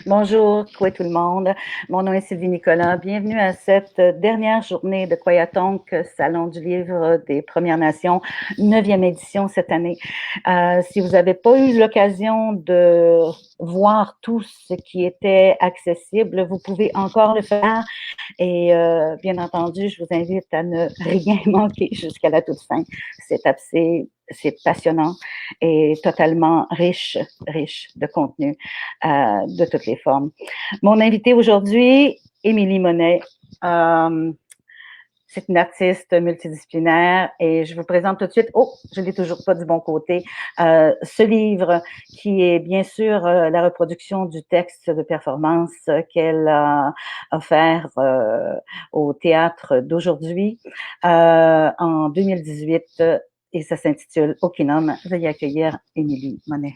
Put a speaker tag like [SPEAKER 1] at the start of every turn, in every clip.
[SPEAKER 1] Bonjour, quoi tout le monde. Mon nom est Sylvie Nicolas. Bienvenue à cette dernière journée de Kwayatonk, Salon du livre des Premières Nations, 9e édition cette année. Si vous n'avez pas eu l'occasion de voir tout ce qui était accessible, vous pouvez encore le faire. Et bien entendu, je vous invite à ne rien manquer jusqu'à la toute fin. C'est passionnant et totalement riche de contenu de toutes les formes. Mon invité aujourd'hui, Émilie Monet. C'est une artiste multidisciplinaire et je vous présente tout de suite, je l'ai toujours pas du bon côté, ce livre qui est bien sûr la reproduction du texte de performance qu'elle a offert au théâtre d'aujourd'hui en 2018 et ça s'intitule Okinum. Veuillez accueillir Émilie Monet.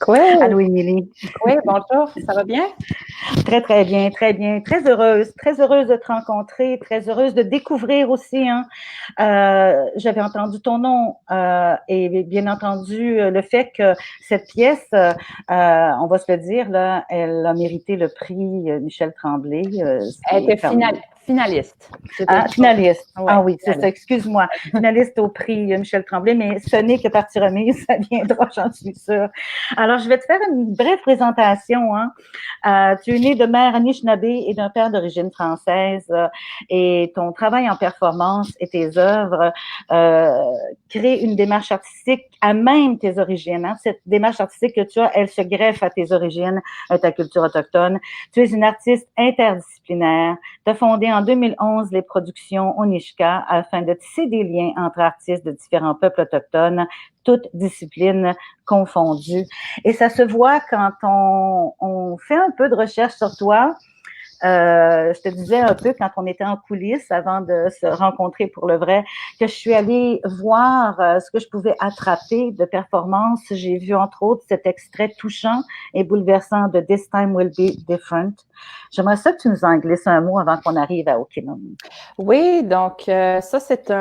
[SPEAKER 2] Oui.
[SPEAKER 1] Allô, Émilie.
[SPEAKER 2] Oui, bonjour, ça va bien?
[SPEAKER 1] Très, très bien, très bien. Très heureuse de te rencontrer, très heureuse de découvrir aussi. J'avais entendu ton nom et bien entendu le fait que cette pièce, on va se le dire, là, elle a mérité le prix Michel Tremblay.
[SPEAKER 2] Elle était finaliste.
[SPEAKER 1] Finaliste.
[SPEAKER 2] Ouais,
[SPEAKER 1] ah oui, c'est ça, excuse-moi. Finaliste au prix Michel Tremblay, mais ce n'est que partie remise, ça viendra, j'en suis sûre. Alors, je vais te faire une brève présentation. Tu es née de mère Anishinaabe et d'un père d'origine française et ton travail en performance et tes œuvres créent une démarche artistique à même tes origines. Cette démarche artistique que tu as, elle se greffe à tes origines, à ta culture autochtone. Tu es une artiste interdisciplinaire. Tu as fondé en 2011 les productions Onishka afin de tisser des liens entre artistes de différents peuples autochtones, toutes disciplines confondues. Et ça se voit quand on fait un peu de recherche sur toi. Je te disais un peu quand on était en coulisses avant de se rencontrer pour le vrai que je suis allée voir ce que je pouvais attraper de performance. J'ai vu entre autres cet extrait touchant et bouleversant de This Time Will Be Different. J'aimerais ça que tu nous en glisses un mot avant qu'on arrive à Okinum.
[SPEAKER 2] Oui, donc ça c'est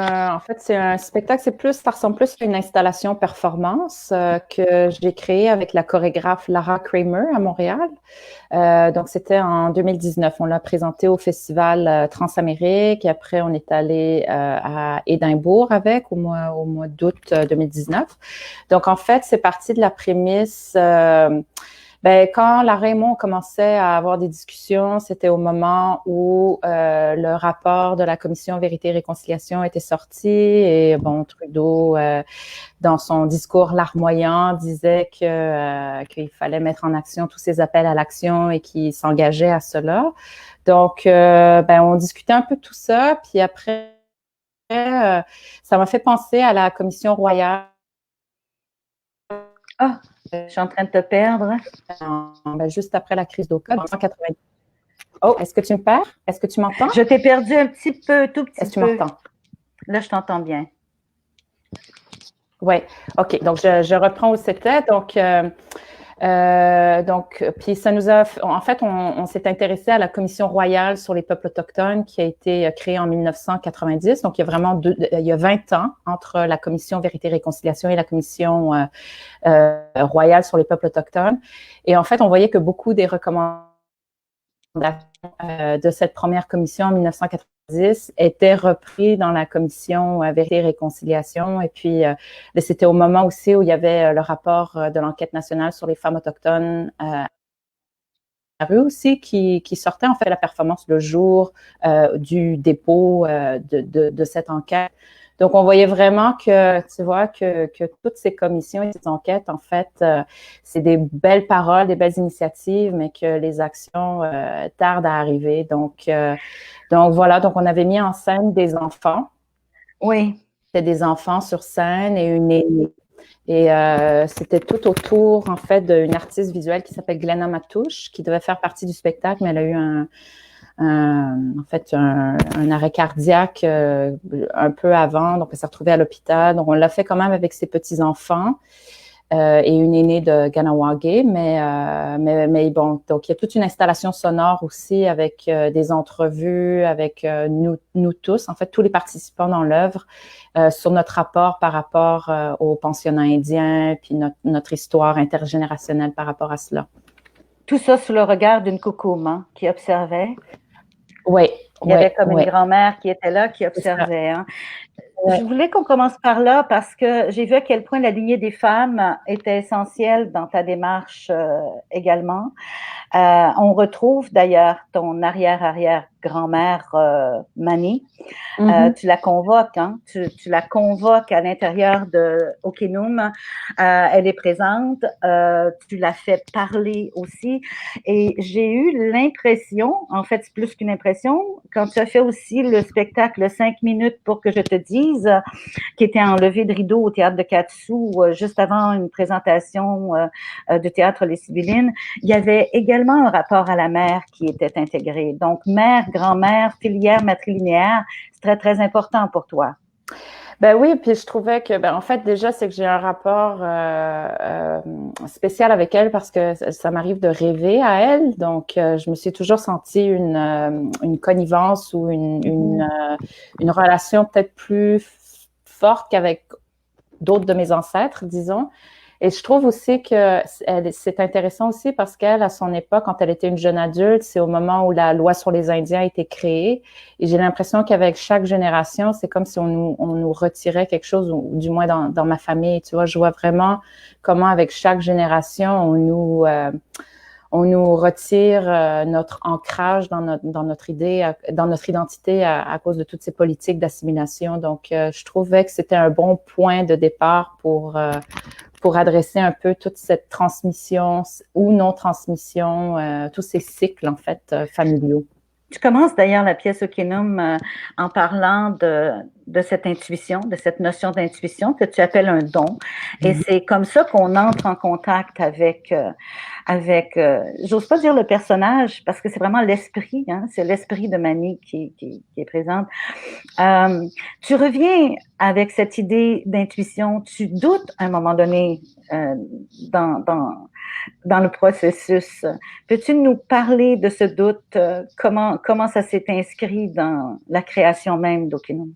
[SPEAKER 2] c'est un spectacle, ça ressemble plus à une installation performance que j'ai créée avec la chorégraphe Lara Kramer à Montréal. Donc c'était en 2019, on l'a présenté au festival Transamérique et après on est allé à Édimbourg avec au mois d'août 2019. Donc en fait, c'est parti de la prémisse quand la Raymond commençait à avoir des discussions, c'était au moment où le rapport de la commission Vérité et Réconciliation était sorti et Trudeau, dans son discours larmoyant, disait qu'il fallait mettre en action tous ces appels à l'action et qu'il s'engageait à cela. Donc, on discutait un peu de tout ça, puis après, ça m'a fait penser à la commission royale.
[SPEAKER 1] Je suis en train de te perdre.
[SPEAKER 2] Juste après la crise d'Oka, 1990. Oh, est-ce que tu me perds? Est-ce que tu m'entends?
[SPEAKER 1] Je t'ai perdu un petit peu, tout petit peu.
[SPEAKER 2] Est-ce que tu m'entends?
[SPEAKER 1] Là, je t'entends bien.
[SPEAKER 2] Oui, OK. Donc, je reprends où c'était. Puis ça nous a, en fait, on s'est intéressé à la Commission royale sur les peuples autochtones qui a été créée en 1990. Donc, il y a vraiment il y a 20 ans entre la Commission Vérité et Réconciliation et la Commission royale sur les peuples autochtones. Et en fait, on voyait que beaucoup des recommandations de cette première commission en 1990 étaient repris dans la commission Vérité et Réconciliation. Et puis, c'était au moment aussi où il y avait le rapport de l'enquête nationale sur les femmes autochtones à rue aussi qui sortait en fait la performance le jour du dépôt de cette enquête. Donc, on voyait vraiment que toutes ces commissions et ces enquêtes, en fait, c'est des belles paroles, des belles initiatives, mais que les actions tardent à arriver. Donc voilà, donc on avait mis en scène des enfants.
[SPEAKER 1] Oui.
[SPEAKER 2] C'était des enfants sur scène et une aînée. Et c'était tout autour, en fait, d'une artiste visuelle qui s'appelle Glenna Matouche, qui devait faire partie du spectacle, mais elle a eu un arrêt cardiaque un peu avant, donc elle s'est retrouvée à l'hôpital. Donc, on l'a fait quand même avec ses petits-enfants et une aînée de Ganawagé, mais bon, donc il y a toute une installation sonore aussi avec des entrevues avec nous tous, en fait, tous les participants dans l'œuvre sur notre rapport par rapport aux pensionnats indiens, puis notre histoire intergénérationnelle par rapport à cela.
[SPEAKER 1] Tout ça sous le regard d'une coucoume, hein, qui observait.
[SPEAKER 2] Oui,
[SPEAKER 1] Il y avait comme
[SPEAKER 2] oui.
[SPEAKER 1] une grand-mère qui était là, qui observait. Hein.
[SPEAKER 2] Ouais.
[SPEAKER 1] Je voulais qu'on commence par là parce que j'ai vu à quel point la lignée des femmes était essentielle dans ta démarche également. On retrouve d'ailleurs ton arrière-arrière-grand-mère Mani. Tu la convoques, hein? Tu la convoques à l'intérieur de Okinum. Elle est présente. Tu la fais parler aussi. Et j'ai eu l'impression, en fait, c'est plus qu'une impression, quand tu as fait aussi le spectacle 5 minutes pour que je te dise, qui était en levée de rideau au théâtre de Katsu, juste avant une présentation de théâtre Les Sibyllines, il y avait également un rapport à la mère qui était intégré. Donc, mère, grand-mère, filière, matrilinéaire, c'est très, très important pour toi.
[SPEAKER 2] Ben oui, puis je trouvais que, en fait, déjà, c'est que j'ai un rapport spécial avec elle parce que ça m'arrive de rêver à elle. Donc, je me suis toujours sentie une connivence ou une relation peut-être plus forte qu'avec d'autres de mes ancêtres, disons. Et je trouve aussi que c'est intéressant aussi parce qu'elle, à son époque, quand elle était une jeune adulte, c'est au moment où la loi sur les Indiens a été créée. Et j'ai l'impression qu'avec chaque génération, c'est comme si on nous retirait quelque chose, ou du moins dans ma famille. Tu vois, je vois vraiment comment avec chaque génération, on nous retire notre ancrage dans notre idée, dans notre identité à cause de toutes ces politiques d'assimilation. Donc, je trouvais que c'était un bon point de départ pour adresser un peu toute cette transmission ou non-transmission, tous ces cycles, en fait, familiaux.
[SPEAKER 1] Tu commences d'ailleurs la pièce Okinum en parlant de cette intuition, de cette notion d'intuition que tu appelles un don. Et c'est comme ça qu'on entre en contact avec j'ose pas dire le personnage, parce que c'est vraiment l'esprit, hein, c'est l'esprit de Mani qui est présente. Tu reviens avec cette idée d'intuition, tu doutes à un moment donné dans le processus. Peux-tu nous parler de ce doute? Comment ça s'est inscrit dans la création même d'Okinum?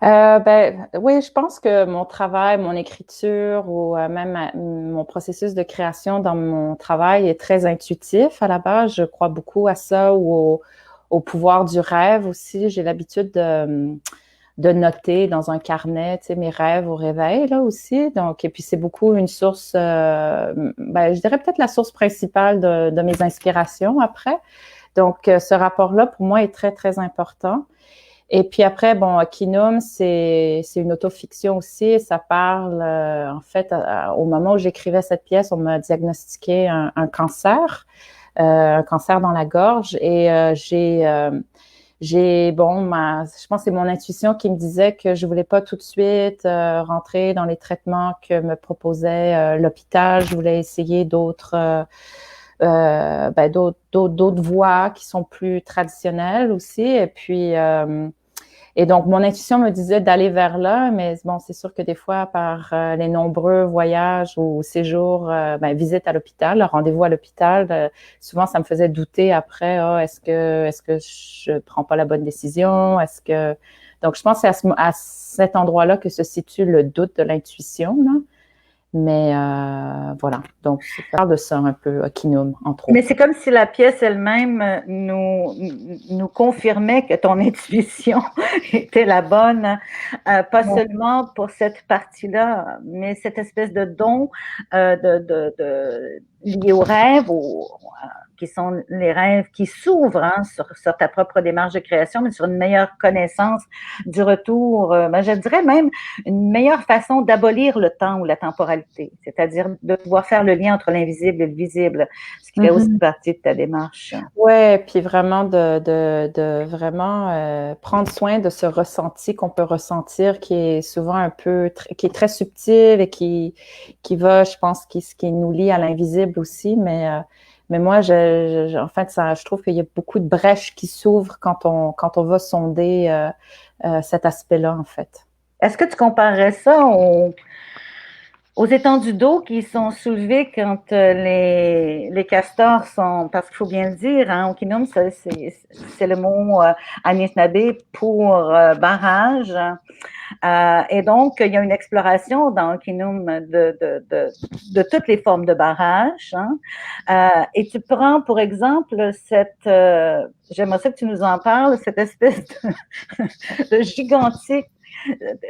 [SPEAKER 2] Oui, je pense que mon travail, mon écriture ou même mon processus de création dans mon travail est très intuitif à la base. Je crois beaucoup à ça ou au pouvoir du rêve aussi. J'ai l'habitude de noter dans un carnet, tu sais, mes rêves au réveil là aussi. Donc, et puis c'est beaucoup une source, je dirais peut-être la source principale de mes inspirations après. Donc, ce rapport-là pour moi est très très important. Et puis après, Okinum, c'est une autofiction aussi. Ça parle, en fait, au moment où j'écrivais cette pièce, on m'a diagnostiqué un cancer dans la gorge, et je pense que c'est mon intuition qui me disait que je voulais pas tout de suite rentrer dans les traitements que me proposait l'hôpital. Je voulais essayer d'autres voies qui sont plus traditionnelles aussi. Et puis, et donc, mon intuition me disait d'aller vers là, mais bon, c'est sûr que des fois, par les nombreux voyages ou séjours, visite à l'hôpital, le rendez-vous à l'hôpital, souvent, ça me faisait douter après, est-ce que je prends pas la bonne décision? Donc, je pense que c'est à cet endroit-là que se situe le doute de l'intuition, là. Mais voilà, donc je parle de ça un peu, Okinum, entre autres.
[SPEAKER 1] Mais c'est comme si la pièce elle-même nous confirmait que ton intuition était la bonne, pas seulement pour cette partie-là, mais cette espèce de don lié aux rêves, qui sont les rêves qui s'ouvrent sur ta propre démarche de création, mais sur une meilleure connaissance du retour, je dirais même une meilleure façon d'abolir le temps ou la temporalité, c'est-à-dire de pouvoir faire le lien entre l'invisible et le visible, ce qui fait aussi partie de ta démarche.
[SPEAKER 2] Ouais, puis vraiment de vraiment prendre soin de ce ressenti qu'on peut ressentir, qui est souvent un peu, qui est très subtil et qui va, je pense, qui nous lie à l'invisible aussi, mais moi, en fait, je trouve qu'il y a beaucoup de brèches qui s'ouvrent quand on va sonder cet aspect-là, en fait.
[SPEAKER 1] Est-ce que tu comparerais ça aux étendues d'eau qui sont soulevées quand les castors sont, parce qu'il faut bien le dire, hein, Okinum, c'est le mot Anishinaabe pour barrage. Et donc, il y a une exploration dans Okinum de toutes les formes de barrages. Hein. Et tu prends, pour exemple, j'aimerais ça que tu nous en parles, cette espèce de gigantique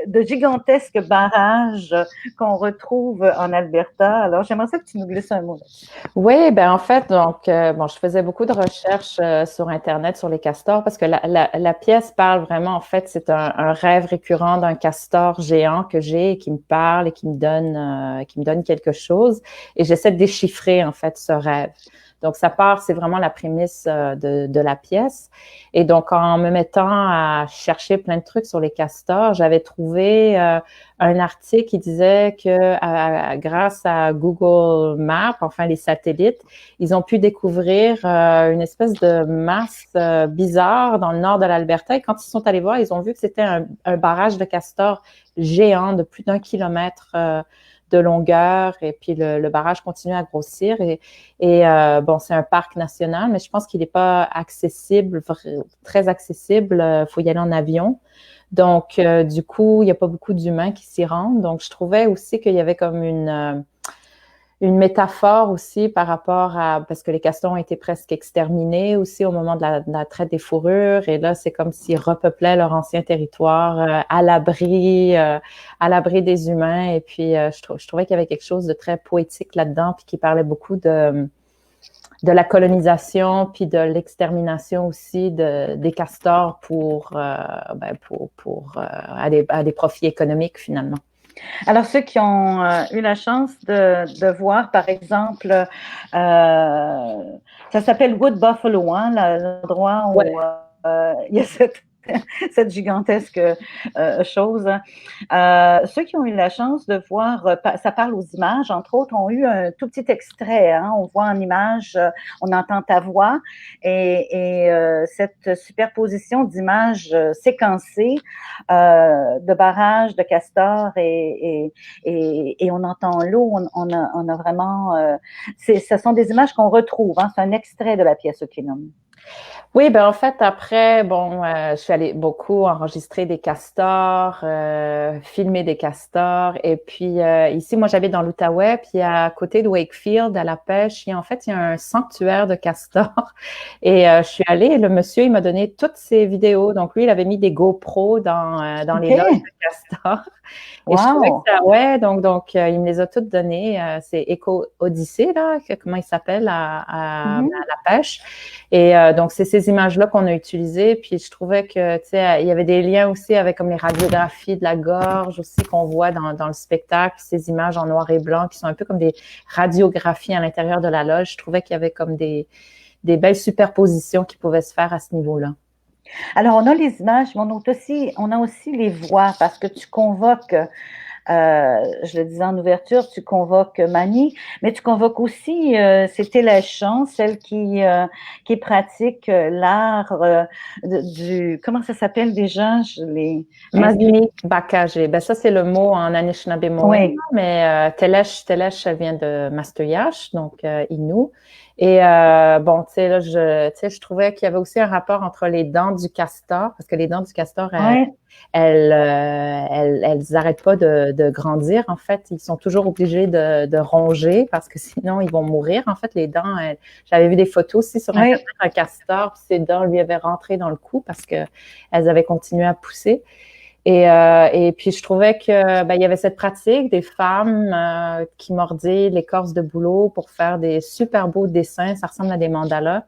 [SPEAKER 1] de gigantesques barrages qu'on retrouve en Alberta. Alors, j'aimerais ça que tu nous glisses un mot là-dessus.
[SPEAKER 2] Oui, ben en fait, donc, bon, je faisais beaucoup de recherches sur Internet sur les castors parce que la pièce parle vraiment, en fait, c'est un rêve récurrent d'un castor géant que j'ai et qui me parle et qui me donne quelque chose. Et j'essaie de déchiffrer, en fait, ce rêve. Donc, ça part, c'est vraiment la prémisse de la pièce. Et donc, en me mettant à chercher plein de trucs sur les castors, j'avais trouvé un article qui disait que grâce à Google Maps, enfin les satellites, ils ont pu découvrir une espèce de masse bizarre dans le nord de l'Alberta. Et quand ils sont allés voir, ils ont vu que c'était un barrage de castors géant de plus d'1 kilomètre de longueur, et puis le barrage continue à grossir. Bon, c'est un parc national, mais je pense qu'il n'est pas accessible, très accessible. Il faut y aller en avion. Donc, du coup, il n'y a pas beaucoup d'humains qui s'y rendent. Donc, je trouvais aussi qu'il y avait comme une métaphore aussi par rapport à, parce que les castors ont été presque exterminés aussi au moment de la traite des fourrures. Et là, c'est comme s'ils repeuplaient leur ancien territoire à l'abri des humains. Et puis, je trouvais qu'il y avait quelque chose de très poétique là-dedans, puis qui parlait beaucoup de la colonisation, puis de l'extermination aussi des castors à des profits économiques finalement.
[SPEAKER 1] Alors, ceux qui ont eu la chance de voir, par exemple, ça s'appelle Wood Buffalo, hein, l'endroit où il y a cette gigantesque chose. Ceux qui ont eu la chance de voir, ça parle aux images, entre autres, ont eu un tout petit extrait. Hein, on voit en image, on entend ta voix et cette superposition d'images séquencées de barrages, de castors et on entend l'eau. On a vraiment... ce sont des images qu'on retrouve. Hein, c'est un extrait de la pièce Okinum.
[SPEAKER 2] Oui, ben en fait, après, bon, je suis allée beaucoup enregistrer des castors, filmer des castors. Et puis ici, moi, j'habite dans l'Outaouais, puis à côté de Wakefield, à la pêche, il y a un sanctuaire de castors. Et je suis allée, et le monsieur, il m'a donné toutes ces vidéos. Donc lui, il avait mis des GoPros dans les loges de castors. Et je trouvais que ça, ouais, donc il me les a toutes données. C'est Eco Odyssey, là, comment il s'appelle, à la pêche. Et donc, c'est ces images-là qu'on a utilisées. Puis je trouvais que, tu sais, il y avait des liens aussi avec comme les radiographies de la gorge aussi qu'on voit dans le spectacle, ces images en noir et blanc qui sont un peu comme des radiographies à l'intérieur de la loge. Je trouvais qu'il y avait comme des belles superpositions qui pouvaient se faire à ce niveau-là.
[SPEAKER 1] Alors, on a les images, mais on a aussi les voix parce que tu convoques, je le disais en ouverture, tu convoques Mani, mais tu convoques aussi, c'était la chance, celle qui pratique l'art comment ça s'appelle déjà?
[SPEAKER 2] Mazini Bakage. Ben ça, c'est le mot en Anishinaabe Moen, oui. Mais Telesh vient de Mastoyash, donc Innu. Et bon, tu sais, là, je trouvais qu'il y avait aussi un rapport entre les dents du castor, parce que les dents du castor, elles n'arrêtent pas de grandir. En fait, ils sont toujours obligés de ronger parce que sinon, ils vont mourir. En fait, les dents, j'avais vu des photos aussi sur Internet, un castor, puis ses dents lui avaient rentré dans le cou parce que elles avaient continué à pousser. Et puis, je trouvais que il y avait cette pratique des femmes qui mordaient l'écorce de bouleau pour faire des super beaux dessins. Ça ressemble à des mandalas.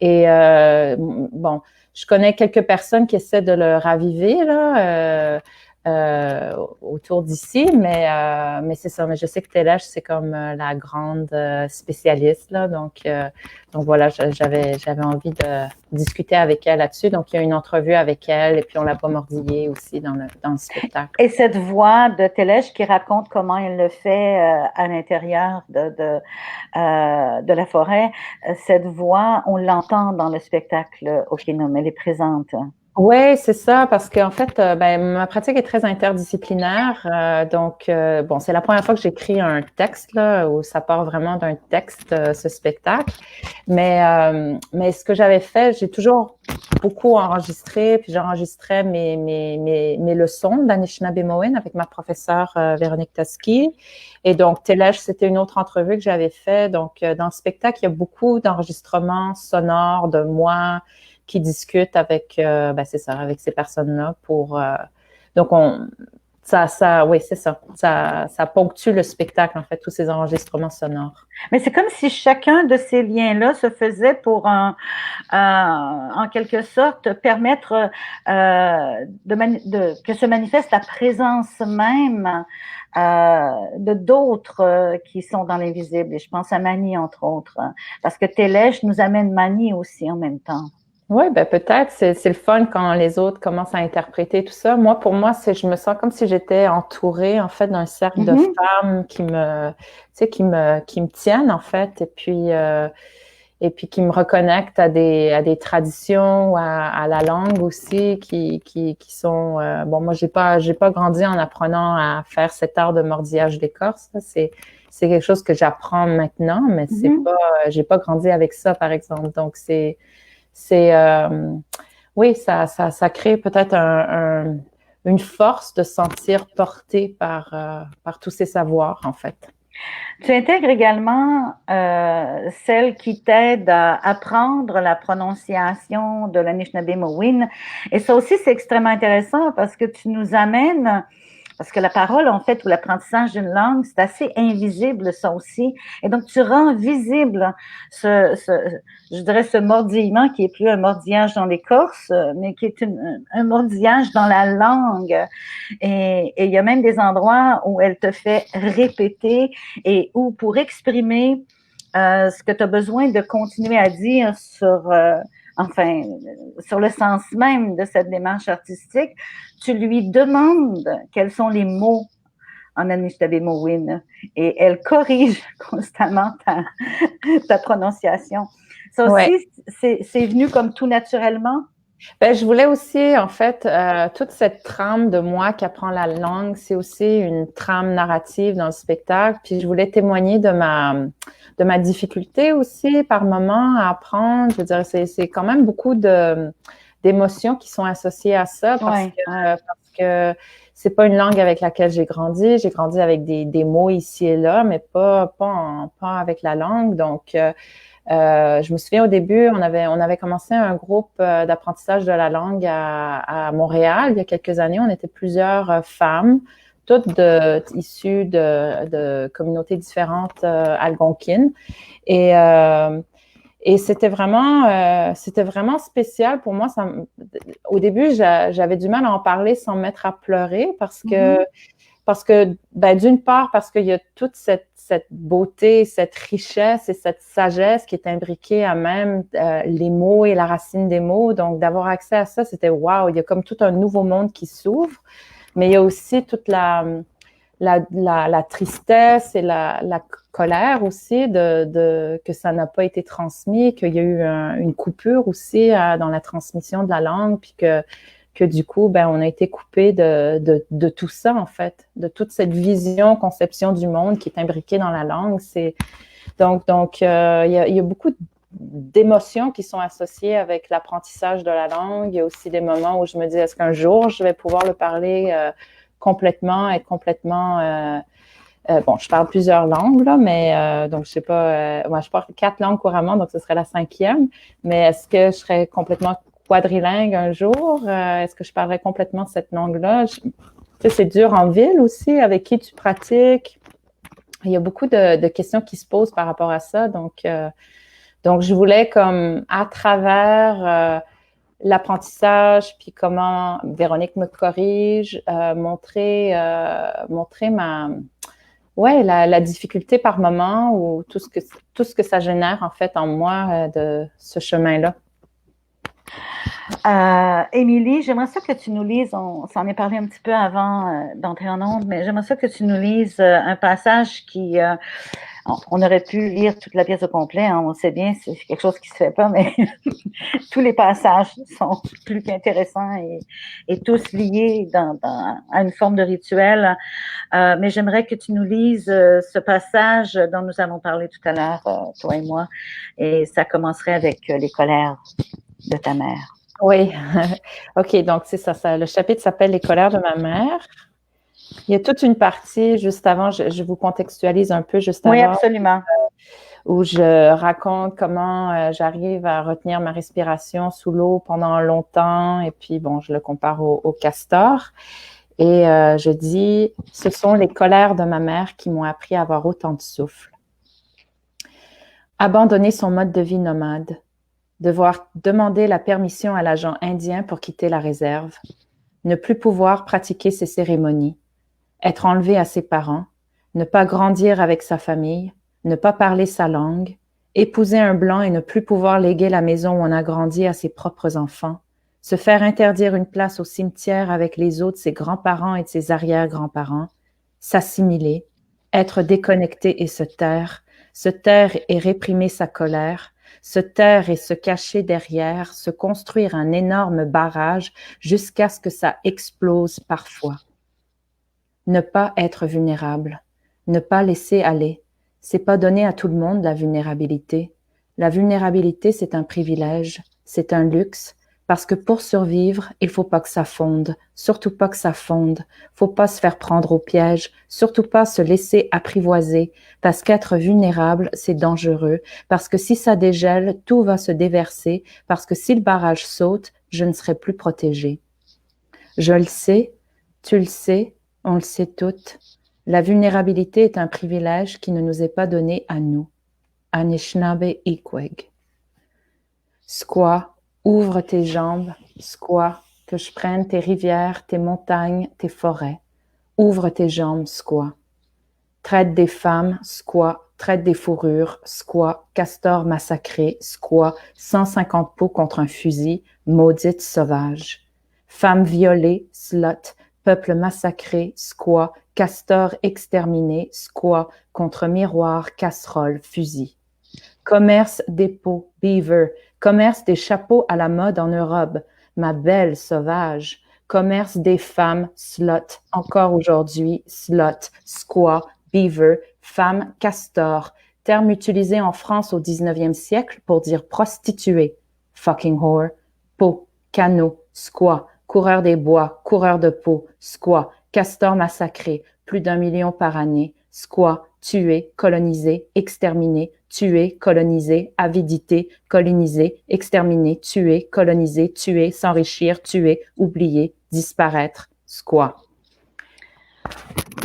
[SPEAKER 2] Et bon, je connais quelques personnes qui essaient de le raviver là, autour d'ici, mais c'est ça. Mais je sais que Telesh, c'est comme la grande spécialiste là, donc voilà, j'avais envie de discuter avec elle là-dessus. Donc il y a une entrevue avec elle et puis on l'a pas mordillée aussi dans le spectacle.
[SPEAKER 1] Et cette voix de Telesh qui raconte comment elle le fait à l'intérieur de la forêt, cette voix, on l'entend dans le spectacle Okinum, elle est présente.
[SPEAKER 2] Oui, c'est ça, parce qu'en fait, ma pratique est très interdisciplinaire. Bon, c'est la première fois que j'écris un texte, là, où ça part vraiment d'un texte, ce spectacle. Mais ce que j'avais fait, j'ai toujours beaucoup enregistré, puis j'enregistrais mes leçons d'Anishinaabe avec ma professeure Véronique Toski. Et donc, Télèche, c'était une autre entrevue que j'avais fait. Donc, dans le spectacle, il y a beaucoup d'enregistrements sonores de moi qui discutent avec, c'est ça, avec ces personnes-là pour. Donc, oui, c'est ça. Ça ponctue le spectacle, en fait, tous ces enregistrements sonores.
[SPEAKER 1] Mais c'est comme si chacun de ces liens-là se faisait pour en quelque sorte permettre que se manifeste la présence même de d'autres qui sont dans l'invisible. Et je pense à Mani, entre autres, parce que Télèche nous amène Mani aussi en même temps.
[SPEAKER 2] Oui, peut-être. C'est le fun quand les autres commencent à interpréter tout ça. Moi, pour moi, je me sens comme si j'étais entourée, en fait, d'un cercle de femmes qui me, tu sais, qui me tiennent, en fait, et puis qui me reconnectent à des traditions, à la langue aussi, qui sont, bon, moi, j'ai pas grandi en apprenant à faire cet art de mordillage d'écorce. C'est quelque chose que j'apprends maintenant, mais j'ai pas grandi avec ça, par exemple. Donc, oui, ça crée peut-être une force de se sentir porté par tous ces savoirs, en fait.
[SPEAKER 1] Tu intègres également celle qui t'aide à apprendre la prononciation de l'Anishinaabe-Mowin. Et ça aussi, c'est extrêmement intéressant parce que tu nous amènes, parce que la parole, en fait, ou l'apprentissage d'une langue, c'est assez invisible, ça aussi. Et donc, tu rends visible je dirais, ce mordillement qui est plus un mordillage dans l'écorce, mais qui est un mordillage dans la langue. Et il y a même des endroits où elle te fait répéter et où pour exprimer ce que tu as besoin de continuer à dire sur le sens même de cette démarche artistique, tu lui demandes quels sont les mots en Anishinaabe-Mowin et elle corrige constamment ta prononciation. Ça aussi, c'est venu comme tout naturellement?
[SPEAKER 2] Je voulais aussi, en fait, toute cette trame de moi qui apprend la langue, c'est aussi une trame narrative dans le spectacle. Puis je voulais témoigner de ma difficulté aussi par moment à apprendre. Je veux dire, c'est quand même beaucoup d'émotions qui sont associées à ça parce que c'est pas une langue avec laquelle j'ai grandi. J'ai grandi avec des mots ici et là, mais pas avec la langue. Donc, je me souviens au début, on avait commencé un groupe d'apprentissage de la langue à Montréal il y a quelques années. On était plusieurs femmes, toutes issues de communautés différentes algonquines. Et c'était vraiment spécial pour moi. Au début, j'avais du mal à en parler sans me mettre à pleurer parce que d'une part, parce qu'il y a toute cette beauté, cette richesse et cette sagesse qui est imbriquée à même les mots et la racine des mots. Donc, d'avoir accès à ça, c'était wow! Il y a comme tout un nouveau monde qui s'ouvre. Mais il y a aussi toute la tristesse et la colère aussi que ça n'a pas été transmis, qu'il y a eu une coupure aussi dans la transmission de la langue, puis que du coup, on a été coupé de tout ça, en fait, de toute cette vision, conception du monde qui est imbriquée dans la langue. Donc, il y a beaucoup d'émotions qui sont associées avec l'apprentissage de la langue. Il y a aussi des moments où je me dis, est-ce qu'un jour, je vais pouvoir le parler complètement, être complètement... bon, je parle plusieurs langues, là, mais donc, je sais pas, moi, je parle 4 langues couramment, donc ce serait la 5e. Mais est-ce que je serais complètement quadrilingue un jour? Est-ce que je parlerais complètement cette langue-là? C'est dur en ville aussi, avec qui tu pratiques. Il y a beaucoup de questions qui se posent par rapport à ça. Donc je voulais, comme, à travers l'apprentissage, puis comment Véronique me corrige, montrer la difficulté par moment ou tout ce que ça génère, en fait, en moi de ce chemin-là.
[SPEAKER 1] Émilie, j'aimerais ça que tu nous lises, on s'en est parlé un petit peu avant d'entrer en ondes, mais j'aimerais ça que tu nous lises un passage qui, on aurait pu lire toute la pièce au complet, hein, on sait bien, c'est quelque chose qui se fait pas, mais tous les passages sont plus qu'intéressants et tous liés à une forme de rituel. Mais j'aimerais que tu nous lises ce passage dont nous allons parler tout à l'heure, toi et moi, et ça commencerait avec les colères de ta mère.
[SPEAKER 2] Oui, OK, donc c'est ça, le chapitre s'appelle « Les colères de ma mère ». Il y a toute une partie juste avant, je vous contextualise un peu juste
[SPEAKER 1] Oui,
[SPEAKER 2] avant.
[SPEAKER 1] absolument.
[SPEAKER 2] Où je raconte comment j'arrive à retenir ma respiration sous l'eau pendant longtemps. Et puis, bon, je le compare au castor. Et je dis, ce sont les colères de ma mère qui m'ont appris à avoir autant de souffle. Abandonner son mode de vie nomade. Devoir demander la permission à l'agent indien pour quitter la réserve. Ne plus pouvoir pratiquer ses cérémonies. Être enlevé à ses parents. Ne pas grandir avec sa famille. Ne pas parler sa langue, épouser un blanc et ne plus pouvoir léguer la maison où on a grandi à ses propres enfants, se faire interdire une place au cimetière avec les os de ses grands-parents et de ses arrière-grands-parents, s'assimiler, être déconnecté et se taire et réprimer sa colère, se taire et se cacher derrière, se construire un énorme barrage jusqu'à ce que ça explose parfois. Ne pas être vulnérable, ne pas laisser aller. C'est pas donné à tout le monde, la vulnérabilité. La vulnérabilité, c'est un privilège, c'est un luxe, parce que pour survivre, il faut pas que ça fonde, surtout pas que ça fonde. Faut pas se faire prendre au piège, surtout pas se laisser apprivoiser, parce qu'être vulnérable, c'est dangereux, parce que si ça dégèle, tout va se déverser, parce que si le barrage saute, je ne serai plus protégée. Je le sais, tu le sais, on le sait toutes. La vulnérabilité est un privilège qui ne nous est pas donné à nous. Anishinaabe Ikweg. Squaw, ouvre tes jambes. Squaw, que je prenne tes rivières, tes montagnes, tes forêts. Ouvre tes jambes, squaw. Traite des femmes, squaw. Traite des fourrures, squaw. Castor massacré, squaw. 150 pots contre un fusil, maudite sauvage. Femme violée, slut. Peuple massacré, squaw. Castor exterminé, squaw. Contre miroir, casserole, fusil. Commerce des pots, beaver. Commerce des chapeaux à la mode en Europe. Ma belle sauvage. Commerce des femmes, slut. Encore aujourd'hui, slut. Squaw, beaver, femme, castor. Terme utilisé en France au 19e siècle pour dire prostituée. Fucking whore. Pot, canot, squaw. Coureur des bois, coureur de peau, squaw, castor massacré, plus d'1 million par année, squaw, tué, colonisé, exterminé, tué, colonisé, avidité, colonisé, exterminé, tué, colonisé, tué, s'enrichir, tué, oublier, disparaître, squaw.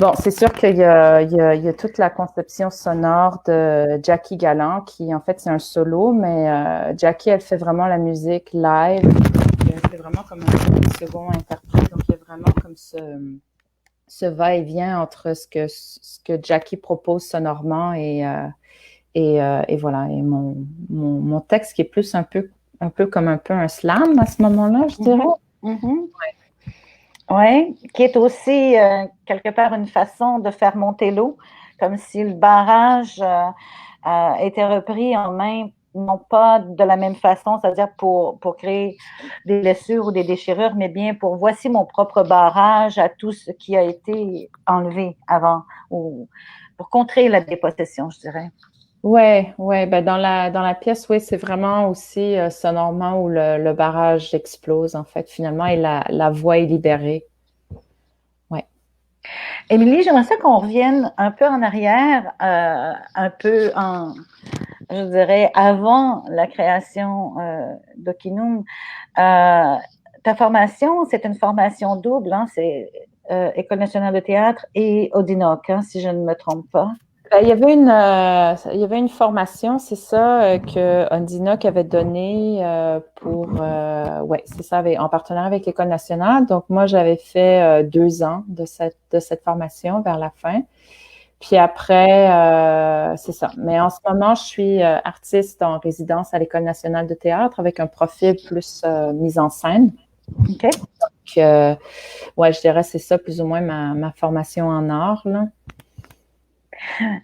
[SPEAKER 2] Bon, c'est sûr qu'il y a toute la conception sonore de Jackie Gallant, qui en fait c'est un solo, mais Jackie, elle fait vraiment la musique live. Elle fait vraiment comme un second interprète, donc il y a vraiment comme ce va-et-vient entre ce que Jackie propose sonorement et voilà. Et mon texte qui est plus un peu comme un slam à ce moment-là, je dirais.
[SPEAKER 1] Mm-hmm. Oui, qui est aussi quelque part une façon de faire monter l'eau, comme si le barrage était repris en main, non pas de la même façon, c'est-à-dire pour créer des blessures ou des déchirures, mais bien pour voici mon propre barrage à tout ce qui a été enlevé avant, ou pour contrer la dépossession, je dirais.
[SPEAKER 2] Ouais, ben dans la pièce, oui, c'est vraiment aussi sonorement où le barrage explose, en fait, finalement, et la voix est libérée. Ouais.
[SPEAKER 1] Émilie, j'aimerais ça qu'on revienne un peu en arrière, un peu je dirais, avant la création d'Okinum. Ta formation, c'est une formation double, hein, c'est École nationale de théâtre et Oudinok, hein, si je ne me trompe pas.
[SPEAKER 2] Il y avait une formation, c'est ça, que Oudinok avait donnée pour, c'est ça, en partenariat avec l'École nationale. Donc, moi, j'avais fait 2 ans de cette formation vers la fin. Puis après, c'est ça. Mais en ce moment, je suis artiste en résidence à l'École nationale de théâtre avec un profil plus mise en scène.
[SPEAKER 1] OK.
[SPEAKER 2] Donc, je dirais c'est ça plus ou moins ma formation en art, là.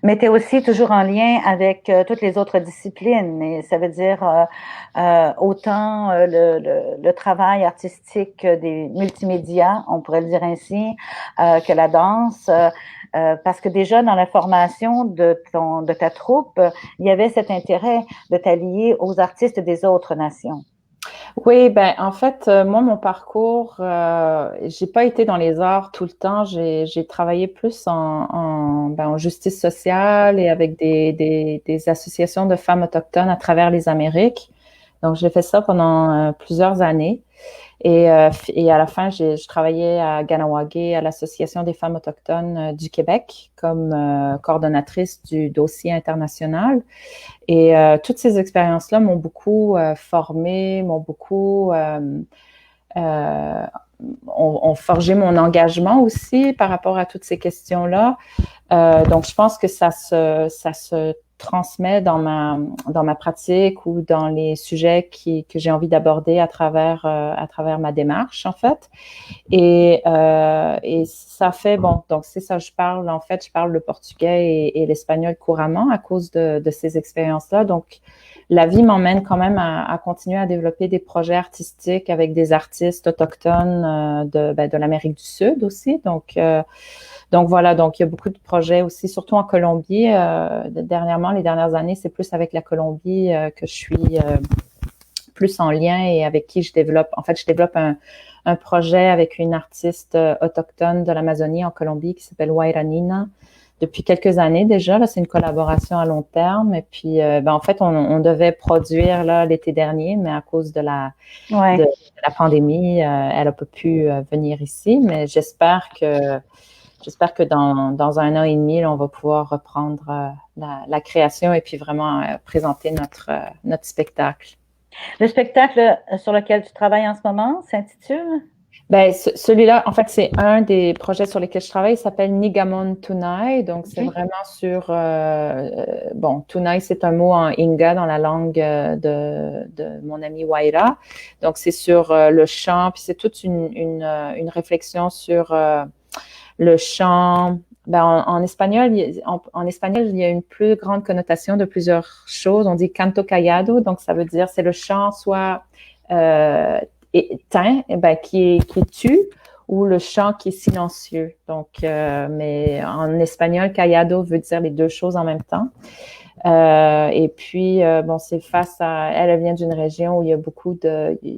[SPEAKER 1] Mais tu es aussi toujours en lien avec toutes les autres disciplines. Et ça veut dire autant le travail artistique des multimédias, on pourrait le dire ainsi, que la danse. Parce que déjà dans la formation de ta troupe, il y avait cet intérêt de t'allier aux artistes des autres nations.
[SPEAKER 2] Oui, ben en fait, moi, mon parcours, j'ai pas été dans les arts tout le temps. J'ai travaillé plus en justice sociale et avec des associations de femmes autochtones à travers les Amériques. Donc, j'ai fait ça pendant plusieurs années. Et à la fin, je travaillais à Ganawagé, à l'Association des femmes autochtones du Québec, comme coordonnatrice du dossier international. Et toutes ces expériences-là m'ont beaucoup formée, m'ont beaucoup euh, ont forgé mon engagement aussi par rapport à toutes ces questions-là. Donc, je pense que ça se transmet dans ma pratique ou dans les sujets que j'ai envie d'aborder à travers ma démarche, en fait. Et ça fait, bon, donc c'est ça, je parle le portugais et l'espagnol couramment à cause de ces expériences-là. Donc, la vie m'emmène quand même à continuer à développer des projets artistiques avec des artistes autochtones de l'Amérique du Sud aussi. Donc voilà, donc il y a beaucoup de projets aussi, surtout en Colombie. Dernièrement, les dernières années, c'est plus avec la Colombie que je suis plus en lien et avec qui je développe. En fait, je développe un projet avec une artiste autochtone de l'Amazonie en Colombie qui s'appelle Wairanina depuis quelques années déjà. Là, c'est une collaboration à long terme. Et puis, en fait, on devait produire là l'été dernier, mais à cause de la pandémie, elle n'a pas pu venir ici. Mais j'espère que dans un an et demi, là, on va pouvoir reprendre la création et puis vraiment présenter notre spectacle.
[SPEAKER 1] Le spectacle sur lequel tu travailles en ce moment s'intitule?
[SPEAKER 2] Ben, celui-là, en fait, c'est un des projets sur lesquels je travaille. Il s'appelle Nigamon Tunai. Donc, c'est vraiment sur... Tunai, c'est un mot en Inga dans la langue de mon ami Waira. Donc, c'est sur le chant. Puis, c'est toute une réflexion sur le chant. Ben, en espagnol, en espagnol, il y a une plus grande connotation de plusieurs choses. On dit canto callado. Donc, ça veut dire c'est le chant soit... éteint, qui est tu, ou le chant qui est silencieux. Donc, mais en espagnol, callado veut dire les deux choses en même temps. Et puis, c'est elle vient d'une région où il y a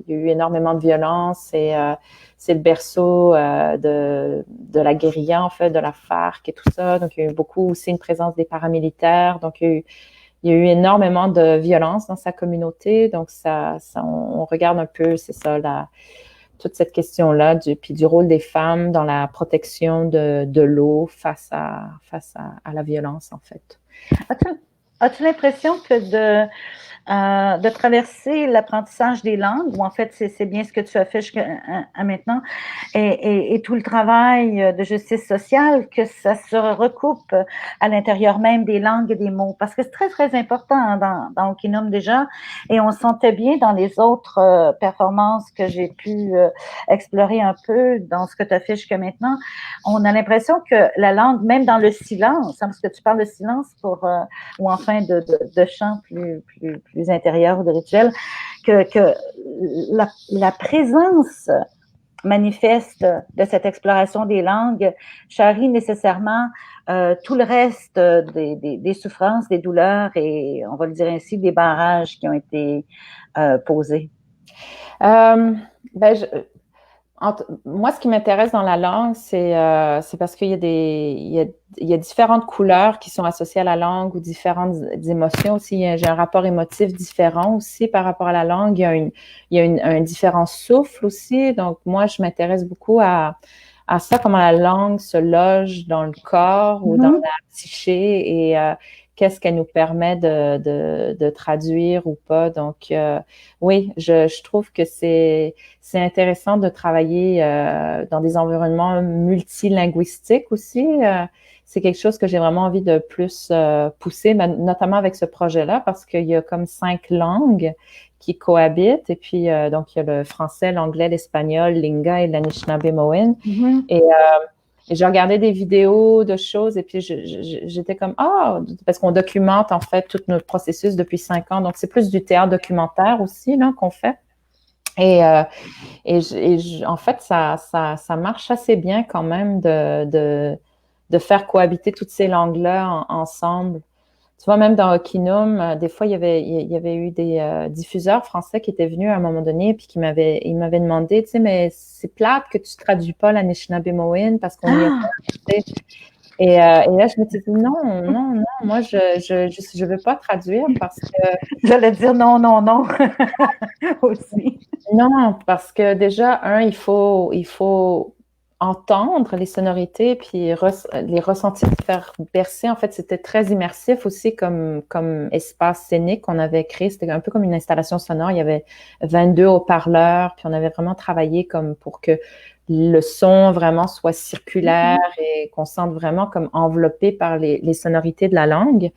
[SPEAKER 2] eu énormément de violence et c'est le berceau de la guérilla, en fait, de la FARC et tout ça. Donc, il y a eu beaucoup aussi une présence des paramilitaires. Donc, il y a eu énormément de violence dans sa communauté. Donc, on regarde un peu, c'est ça, toute cette question-là, puis du rôle des femmes dans la protection de l'eau face à la violence, en fait.
[SPEAKER 1] As-tu l'impression que de traverser l'apprentissage des langues, ou en fait, c'est bien ce que tu as fait jusqu'à maintenant, et tout le travail de justice sociale, que ça se recoupe à l'intérieur même des langues et des mots, parce que c'est très, très important dans Okinum déjà, et on sentait bien dans les autres performances que j'ai pu explorer un peu dans ce que tu as fait jusqu'à maintenant, on a l'impression que la langue, même dans le silence, parce que tu parles de silence ou enfin de chants plus intérieurs ou de rituels, que la présence manifeste de cette exploration des langues charrie nécessairement tout le reste des souffrances, des douleurs et, on va le dire ainsi, des barrages qui ont été posés.
[SPEAKER 2] Moi, ce qui m'intéresse dans la langue, c'est parce qu'il y a différentes couleurs qui sont associées à la langue ou différentes émotions aussi. J'ai un rapport émotif différent aussi par rapport à la langue. Il y a un différent souffle aussi. Donc, moi, je m'intéresse beaucoup à ça, comment la langue se loge dans le corps ou dans la psyché et qu'est-ce qu'elle nous permet de traduire ou pas. Donc, oui, je trouve que c'est intéressant de travailler dans des environnements multilinguistiques aussi. C'est quelque chose que j'ai vraiment envie de plus pousser, notamment avec ce projet-là, parce qu'il y a comme 5 langues qui cohabitent. Et puis, donc, il y a le français, l'anglais, l'espagnol, l'Inga et l'Anishinaabemowin. Et Et je regardais des vidéos de choses et puis j'étais comme, parce qu'on documente en fait tout notre processus depuis 5 ans. Donc, c'est plus du théâtre documentaire aussi là qu'on fait. Et, en fait, ça marche assez bien quand même de faire cohabiter toutes ces langues-là ensemble. Tu vois, même dans Okinum, des fois, il y avait eu des diffuseurs français qui étaient venus à un moment donné puis ils m'avaient demandé, tu sais, mais c'est plate que tu traduis pas l'Anishinaabemowin parce qu'on y a pas. Et là, je me suis dit, non, moi, je veux pas traduire parce que...
[SPEAKER 1] J'allais dire non, non, non aussi.
[SPEAKER 2] Non, parce que déjà, il faut entendre les sonorités puis les ressentir, faire bercer. En fait, c'était très immersif aussi comme espace scénique qu'on avait créé. C'était un peu comme une installation sonore. Il y avait 22 haut-parleurs, puis on avait vraiment travaillé comme pour que le son vraiment soit circulaire et qu'on sente vraiment comme enveloppé par les sonorités de la langue.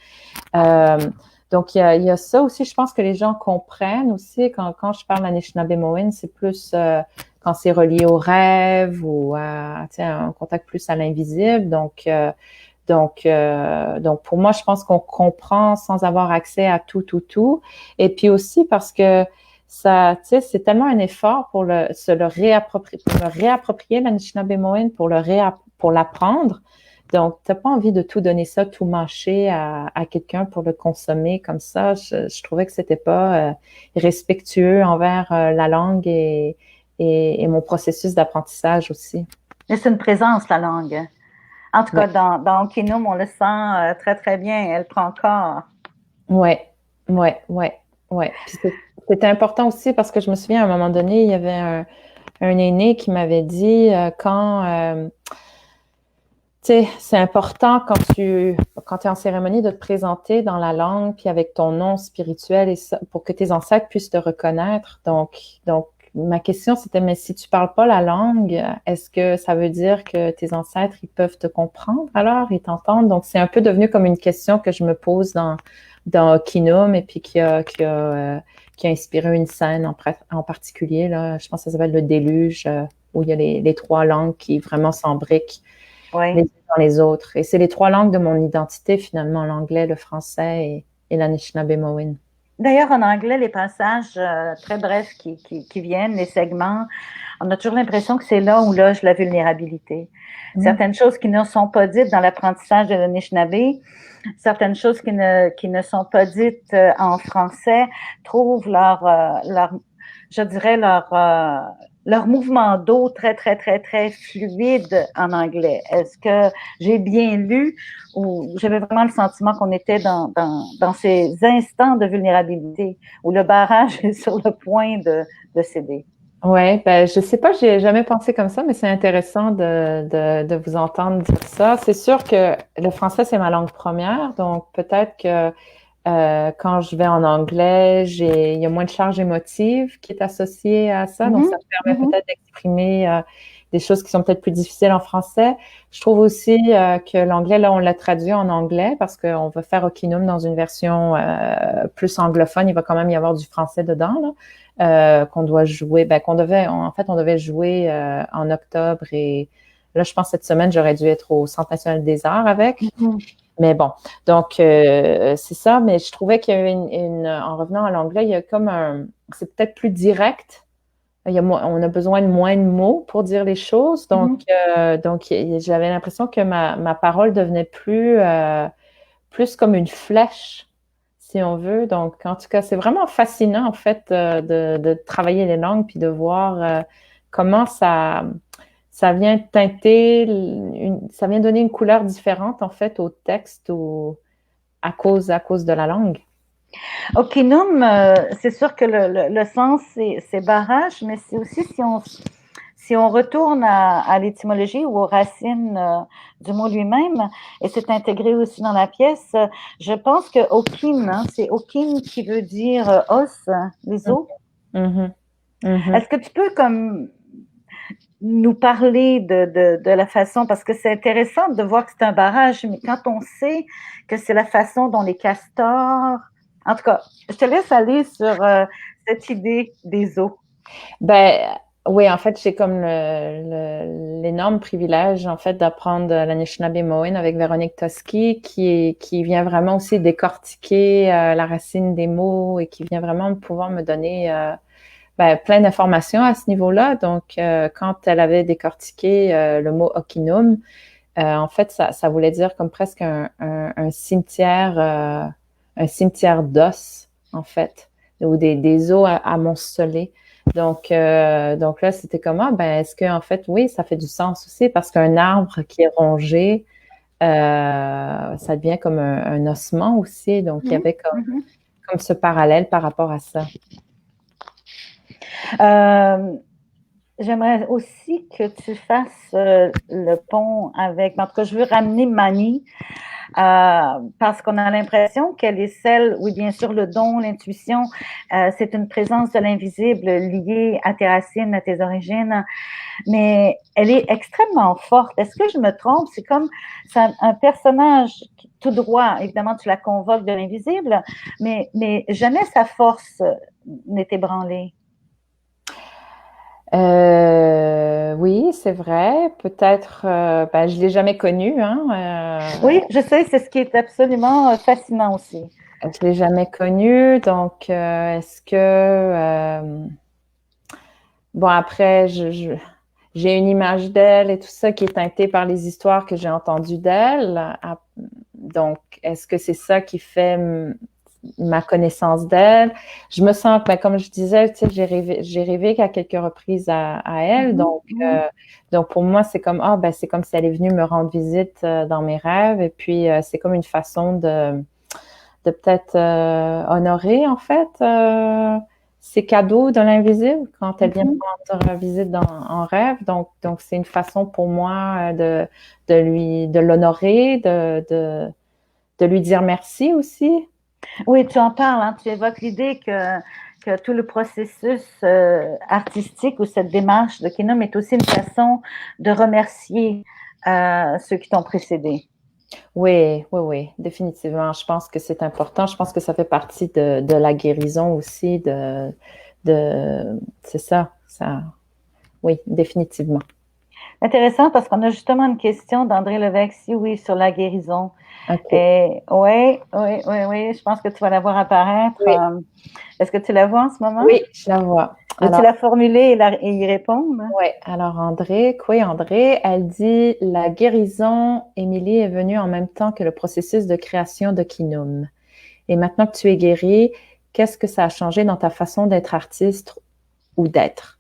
[SPEAKER 2] Donc, il y a ça aussi. Je pense que les gens comprennent aussi quand je parle Anishinaabemowin, c'est plus quand c'est relié au rêve ou à un contact plus à l'invisible. Donc, pour moi, je pense qu'on comprend sans avoir accès à tout. Et puis aussi parce que ça, tu sais, c'est tellement un effort pour le réapproprier l'Anishinaabemowin, pour l'apprendre. Donc, tu n'as pas envie de tout donner ça, tout mâcher à quelqu'un pour le consommer comme ça. Je trouvais que c'était pas respectueux envers la langue et mon processus d'apprentissage aussi.
[SPEAKER 1] Mais c'est une présence, la langue. En tout cas, dans Okinum, on le sent très, très bien. Elle prend corps.
[SPEAKER 2] Ouais. Puis c'était important aussi parce que je me souviens, à un moment donné, il y avait un aîné qui m'avait dit tu sais, c'est important quand tu es en cérémonie de te présenter dans la langue puis avec ton nom spirituel et ça, pour que tes ancêtres puissent te reconnaître. Donc, ma question, c'était, mais si tu parles pas la langue, est-ce que ça veut dire que tes ancêtres, ils peuvent te comprendre alors, ils t'entendent? Donc, c'est un peu devenu comme une question que je me pose dans Okinum et puis qui a inspiré une scène en particulier, là. Je pense que ça s'appelle Le Déluge, où il y a les 3 langues qui vraiment s'embriquent.
[SPEAKER 1] Oui.
[SPEAKER 2] Les unes dans les autres. Et c'est les 3 langues de mon identité, finalement, l'anglais, le français et l'Anishinaabemowin.
[SPEAKER 1] D'ailleurs, en anglais, les passages très brefs qui viennent, les segments, on a toujours l'impression que c'est là où loge la vulnérabilité. Certaines choses qui ne sont pas dites dans l'apprentissage de l'Anishinaabe, certaines choses qui ne sont pas dites en français trouvent leur mouvement d'eau très, très, très, très fluide en anglais. Est-ce que j'ai bien lu ou j'avais vraiment le sentiment qu'on était dans ces instants de vulnérabilité où le barrage est sur le point de céder?
[SPEAKER 2] Oui, ben, je sais pas, j'ai jamais pensé comme ça, mais c'est intéressant de vous entendre dire ça. C'est sûr que le français, c'est ma langue première, donc peut-être que quand je vais en anglais, il y a moins de charge émotive qui est associée à ça, donc ça me permet peut-être d'exprimer des choses qui sont peut-être plus difficiles en français. Je trouve aussi que l'anglais, là, on l'a traduit en anglais parce qu'on va faire Okinum dans une version plus anglophone. Il va quand même y avoir du français dedans, là, qu'on doit jouer, on devait jouer en octobre et là, je pense cette semaine, j'aurais dû être au Centre national des arts avec. Mais bon, donc c'est ça, mais je trouvais qu'il y avait en revenant à l'anglais, il y a comme c'est peut-être plus direct. On a besoin de moins de mots pour dire les choses, donc j'avais l'impression que ma parole devenait plus comme une flèche, si on veut. Donc, en tout cas, c'est vraiment fascinant en fait de travailler les langues puis de voir comment ça vient teinter, ça vient donner une couleur différente, en fait, au texte à cause de la langue.
[SPEAKER 1] Okinum, c'est sûr que le sens, c'est barrage, mais c'est aussi si on retourne à l'étymologie ou aux racines du mot lui-même, et c'est intégré aussi dans la pièce, je pense que Okin, c'est Okin qui veut dire os, les os. Est-ce que tu peux comme nous parler de la façon, parce que c'est intéressant de voir que c'est un barrage, mais quand on sait que c'est la façon dont les castors... En tout cas, je te laisse aller sur cette idée des eaux.
[SPEAKER 2] Ben, Oui, en fait, j'ai comme l'énorme privilège, en fait, d'apprendre l'Anishinaabe-Moin avec Véronique Toski, qui vient vraiment aussi décortiquer la racine des mots et qui vient vraiment pouvoir me donner plein d'informations à ce niveau-là. Donc, quand elle avait décortiqué le mot Okinum, en fait, ça voulait dire comme presque un cimetière d'os, en fait, ou des os amoncelés. Donc là, c'était comment? Ben, est-ce que en fait, oui, ça fait du sens aussi parce qu'un arbre qui est rongé, ça devient comme un ossement aussi. Donc, il y avait comme ce parallèle par rapport à ça.
[SPEAKER 1] J'aimerais aussi que tu fasses le pont avec, en tout cas, je veux ramener Mani, parce qu'on a l'impression qu'elle est celle, oui, bien sûr, le don, l'intuition, c'est une présence de l'invisible liée à tes racines, à tes origines, mais elle est extrêmement forte. Est-ce que je me trompe? C'est comme un personnage tout droit, évidemment, tu la convoques de l'invisible, mais jamais sa force n'est ébranlée.
[SPEAKER 2] Oui, c'est vrai. Peut-être, je l'ai jamais connu, hein.
[SPEAKER 1] Oui, je sais, c'est ce qui est absolument fascinant aussi.
[SPEAKER 2] Je l'ai jamais connu, donc est-ce que bon après, j'ai une image d'elle et tout ça qui est teintée par les histoires que j'ai entendues d'elle. Donc, est-ce que c'est ça qui fait ma connaissance d'elle? Je me sens, comme je disais, tu sais, j'ai rêvé qu'à quelques reprises à elle. Donc pour moi, c'est comme c'est comme si elle est venue me rendre visite dans mes rêves. Et puis c'est comme une façon de peut-être honorer en fait ces cadeaux de l'invisible quand elle vient me rendre visite en rêve. Donc c'est une façon pour moi de l'honorer, de lui dire merci aussi.
[SPEAKER 1] Oui, tu en parles, hein, tu évoques l'idée que tout le processus artistique ou cette démarche de Kinum est aussi une façon de remercier ceux qui t'ont précédé.
[SPEAKER 2] Oui, définitivement. Je pense que c'est important. Je pense que ça fait partie de la guérison aussi. C'est ça. Oui, définitivement.
[SPEAKER 1] Intéressant parce qu'on a justement une question d'André Levesque, oui, sur la guérison.
[SPEAKER 2] Okay.
[SPEAKER 1] Oui, je pense que tu vas la voir apparaître.
[SPEAKER 2] Oui.
[SPEAKER 1] Est-ce que tu la vois en ce moment?
[SPEAKER 2] Oui, je la vois.
[SPEAKER 1] Veux-tu la formuler et y répondre?
[SPEAKER 2] Oui, alors André, elle dit « La guérison, Émilie, est venue en même temps que le processus de création de Kinum. Et maintenant que tu es guérie, qu'est-ce que ça a changé dans ta façon d'être artiste ou d'être? »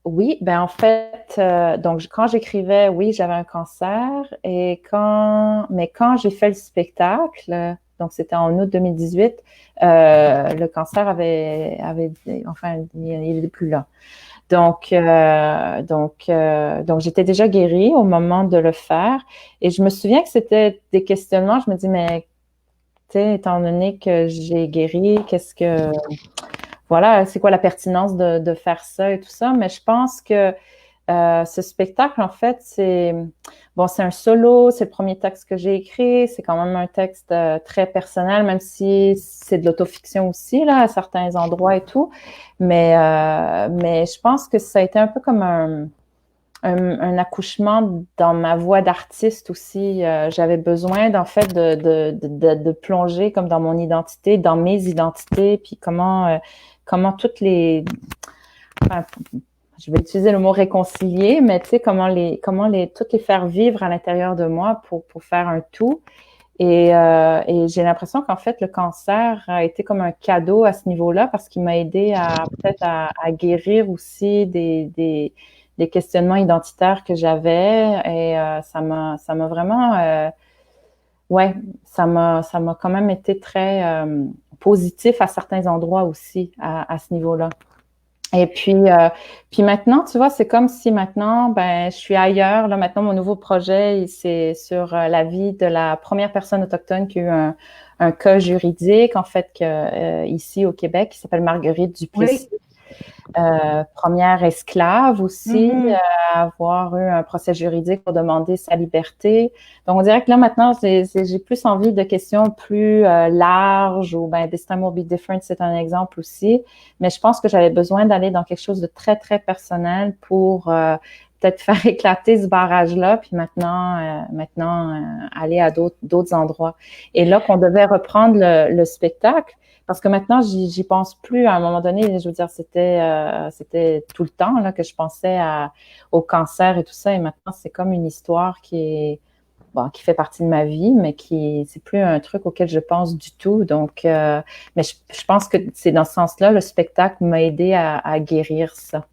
[SPEAKER 2] Oui, en fait, donc quand j'écrivais, oui, j'avais un cancer mais quand j'ai fait le spectacle, donc c'était en août 2018, le cancer il n'est plus là. Donc j'étais déjà guérie au moment de le faire et je me souviens que c'était des questionnements. Je me dis, mais tu sais, étant donné que j'ai guéri, voilà, c'est quoi la pertinence de faire ça et tout ça? Mais je pense que ce spectacle, en fait, c'est un solo, c'est le premier texte que j'ai écrit, c'est quand même un texte très personnel, même si c'est de l'autofiction aussi, là, à certains endroits et tout. Mais je pense que ça a été un peu comme un accouchement dans ma voie d'artiste aussi. J'avais besoin, en fait, de plonger comme dans mon identité, dans mes identités, puis comment toutes les... Enfin, je vais utiliser le mot réconcilier, mais tu sais, comment toutes les faire vivre à l'intérieur de moi pour faire un tout. Et j'ai l'impression qu'en fait, le cancer a été comme un cadeau à ce niveau-là parce qu'il m'a aidé peut-être à guérir aussi des questionnements identitaires que j'avais. Et ça m'a vraiment, ça m'a quand même été très positif à certains endroits aussi à ce niveau-là. Et puis maintenant, tu vois, c'est comme si maintenant, je suis ailleurs. Là, maintenant, mon nouveau projet, c'est sur la vie de la première personne autochtone qui a eu un cas juridique, en fait, ici au Québec, qui s'appelle Marguerite Duplessis.
[SPEAKER 1] Oui.
[SPEAKER 2] première esclave aussi, avoir eu un procès juridique pour demander sa liberté. Donc, on dirait que là, maintenant, j'ai plus envie de questions plus larges ou ben, This Time Will Be Different, c'est un exemple aussi. Mais je pense que j'avais besoin d'aller dans quelque chose de très, très personnel pour peut-être faire éclater ce barrage-là, puis maintenant aller à d'autres endroits. Et là, qu'on devait reprendre le spectacle, parce que maintenant, j'y pense plus. À un moment donné, je veux dire, c'était tout le temps là que je pensais au cancer et tout ça. Et maintenant, c'est comme une histoire qui fait partie de ma vie, mais c'est plus un truc auquel je pense du tout. Donc, mais je pense que c'est dans ce sens-là, le spectacle m'a aidé à guérir ça.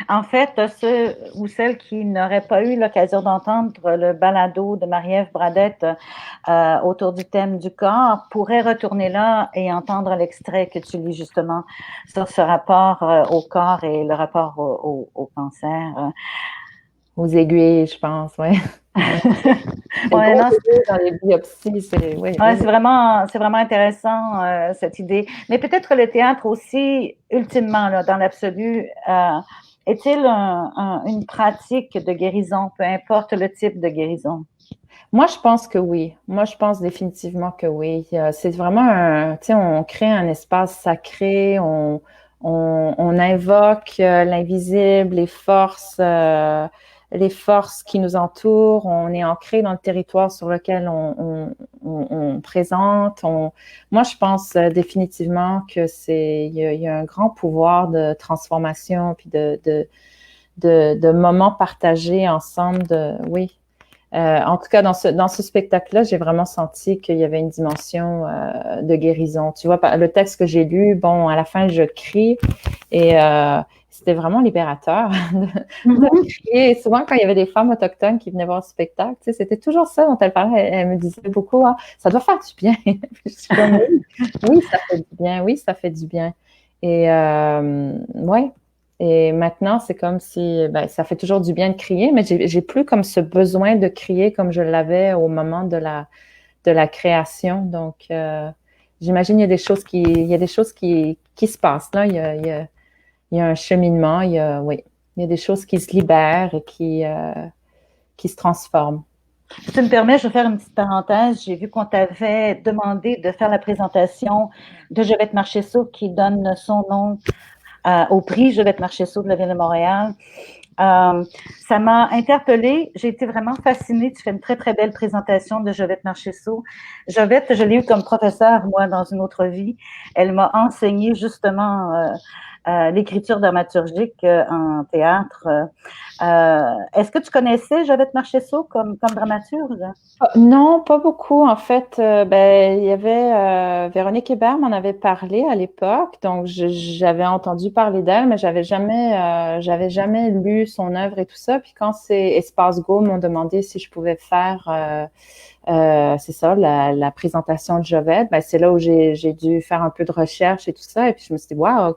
[SPEAKER 1] En fait, ceux ou celles qui n'auraient pas eu l'occasion d'entendre le balado de Marie-Ève Bradette autour du thème du corps pourraient retourner là et entendre l'extrait que tu lis justement sur ce rapport au corps et le rapport au cancer.
[SPEAKER 2] Aux aiguilles, je pense, oui.
[SPEAKER 1] Ouais, non,
[SPEAKER 2] dans les biopsies, c'est
[SPEAKER 1] c'est vraiment intéressant cette idée. Mais peut-être le théâtre aussi, ultimement, là, dans l'absolu, est-il une pratique de guérison, peu importe le type de guérison?
[SPEAKER 2] Moi, je pense que oui. Moi, je pense définitivement que oui. C'est vraiment tu sais, on crée un espace sacré, on invoque l'invisible, les forces qui nous entourent. On est ancré dans le territoire sur lequel on présente. Moi, je pense définitivement que il y a un grand pouvoir de transformation puis de moments partagés ensemble. Oui. En tout cas, dans ce spectacle-là, j'ai vraiment senti qu'il y avait une dimension de guérison. Tu vois, le texte que j'ai lu, bon, à la fin, je crie et c'était vraiment libérateur de crier. Et souvent, quand il y avait des femmes autochtones qui venaient voir le spectacle, tu sais, c'était toujours ça dont elle parlait. Elle me disait beaucoup, ah, ça doit faire du bien. Je suis comme, oui, ça fait du bien. Oui, ça fait du bien. Et ouais. Et maintenant, c'est comme si, ben, ça fait toujours du bien de crier, mais j'ai plus comme ce besoin de crier comme je l'avais au moment de la création. Donc, j'imagine il y a des choses qui se passent là. Il y a un cheminement. Oui, il y a des choses qui se libèrent et qui se transforment.
[SPEAKER 1] Si tu me permets, je vais faire une petite parenthèse. J'ai vu qu'on t'avait demandé de faire la présentation de Je vais te marcher ça qui donne son nom au prix Je vais te marcher ça de la Ville de Montréal. Ça m'a interpellée. J'ai été vraiment fascinée. Tu fais une très, très belle présentation de Je vais te marcher ça. Je l'ai eu comme professeure, moi, dans une autre vie. Elle m'a enseigné justement l'écriture dramaturgique en théâtre. Est-ce que tu connaissais Je vais te marcher ça comme dramaturge?
[SPEAKER 2] Non, pas beaucoup. En fait, ben, il y avait Véronique Hébert m'en avait parlé à l'époque, donc j'avais entendu parler d'elle, mais j'avais jamais lu son œuvre et tout ça. Puis quand c'est Espace Go m'ont demandé si je pouvais faire, c'est ça, la présentation de Jovette, ben, c'est là où j'ai dû faire un peu de recherche et tout ça. Et puis je me suis dit, waouh,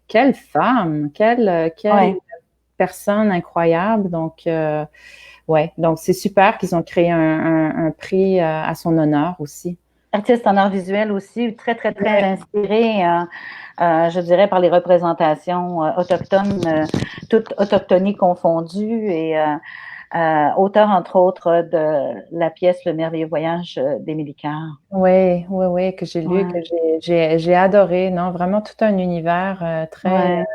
[SPEAKER 2] quelle femme, quelle personne incroyable. Donc ouais, donc c'est super qu'ils ont créé un prix à son honneur aussi.
[SPEAKER 1] Artiste en art visuel aussi, très, très, très inspiré, je dirais, par les représentations autochtones, toutes autochtonies confondues, et auteur, entre autres, de la pièce Le merveilleux voyage d'Émilie Carr.
[SPEAKER 2] Oui, que j'ai lu, que j'ai adoré. Non, vraiment tout un univers très...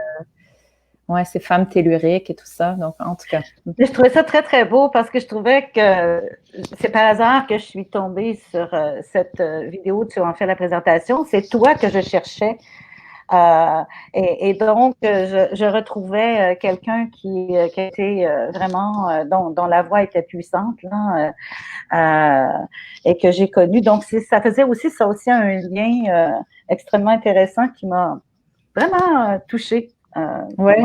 [SPEAKER 2] Ouais, ces femmes telluriques et tout ça. Donc, en tout cas.
[SPEAKER 1] Je trouvais ça très, très beau parce que je trouvais que c'est par hasard que je suis tombée sur cette vidéo où tu en fais la présentation. C'est toi que je cherchais. Et donc, je retrouvais quelqu'un qui était vraiment, dont la voix était puissante, là, et que j'ai connu. Donc, ça faisait aussi, ça aussi un lien extrêmement intéressant qui m'a vraiment touchée.
[SPEAKER 2] Ouais,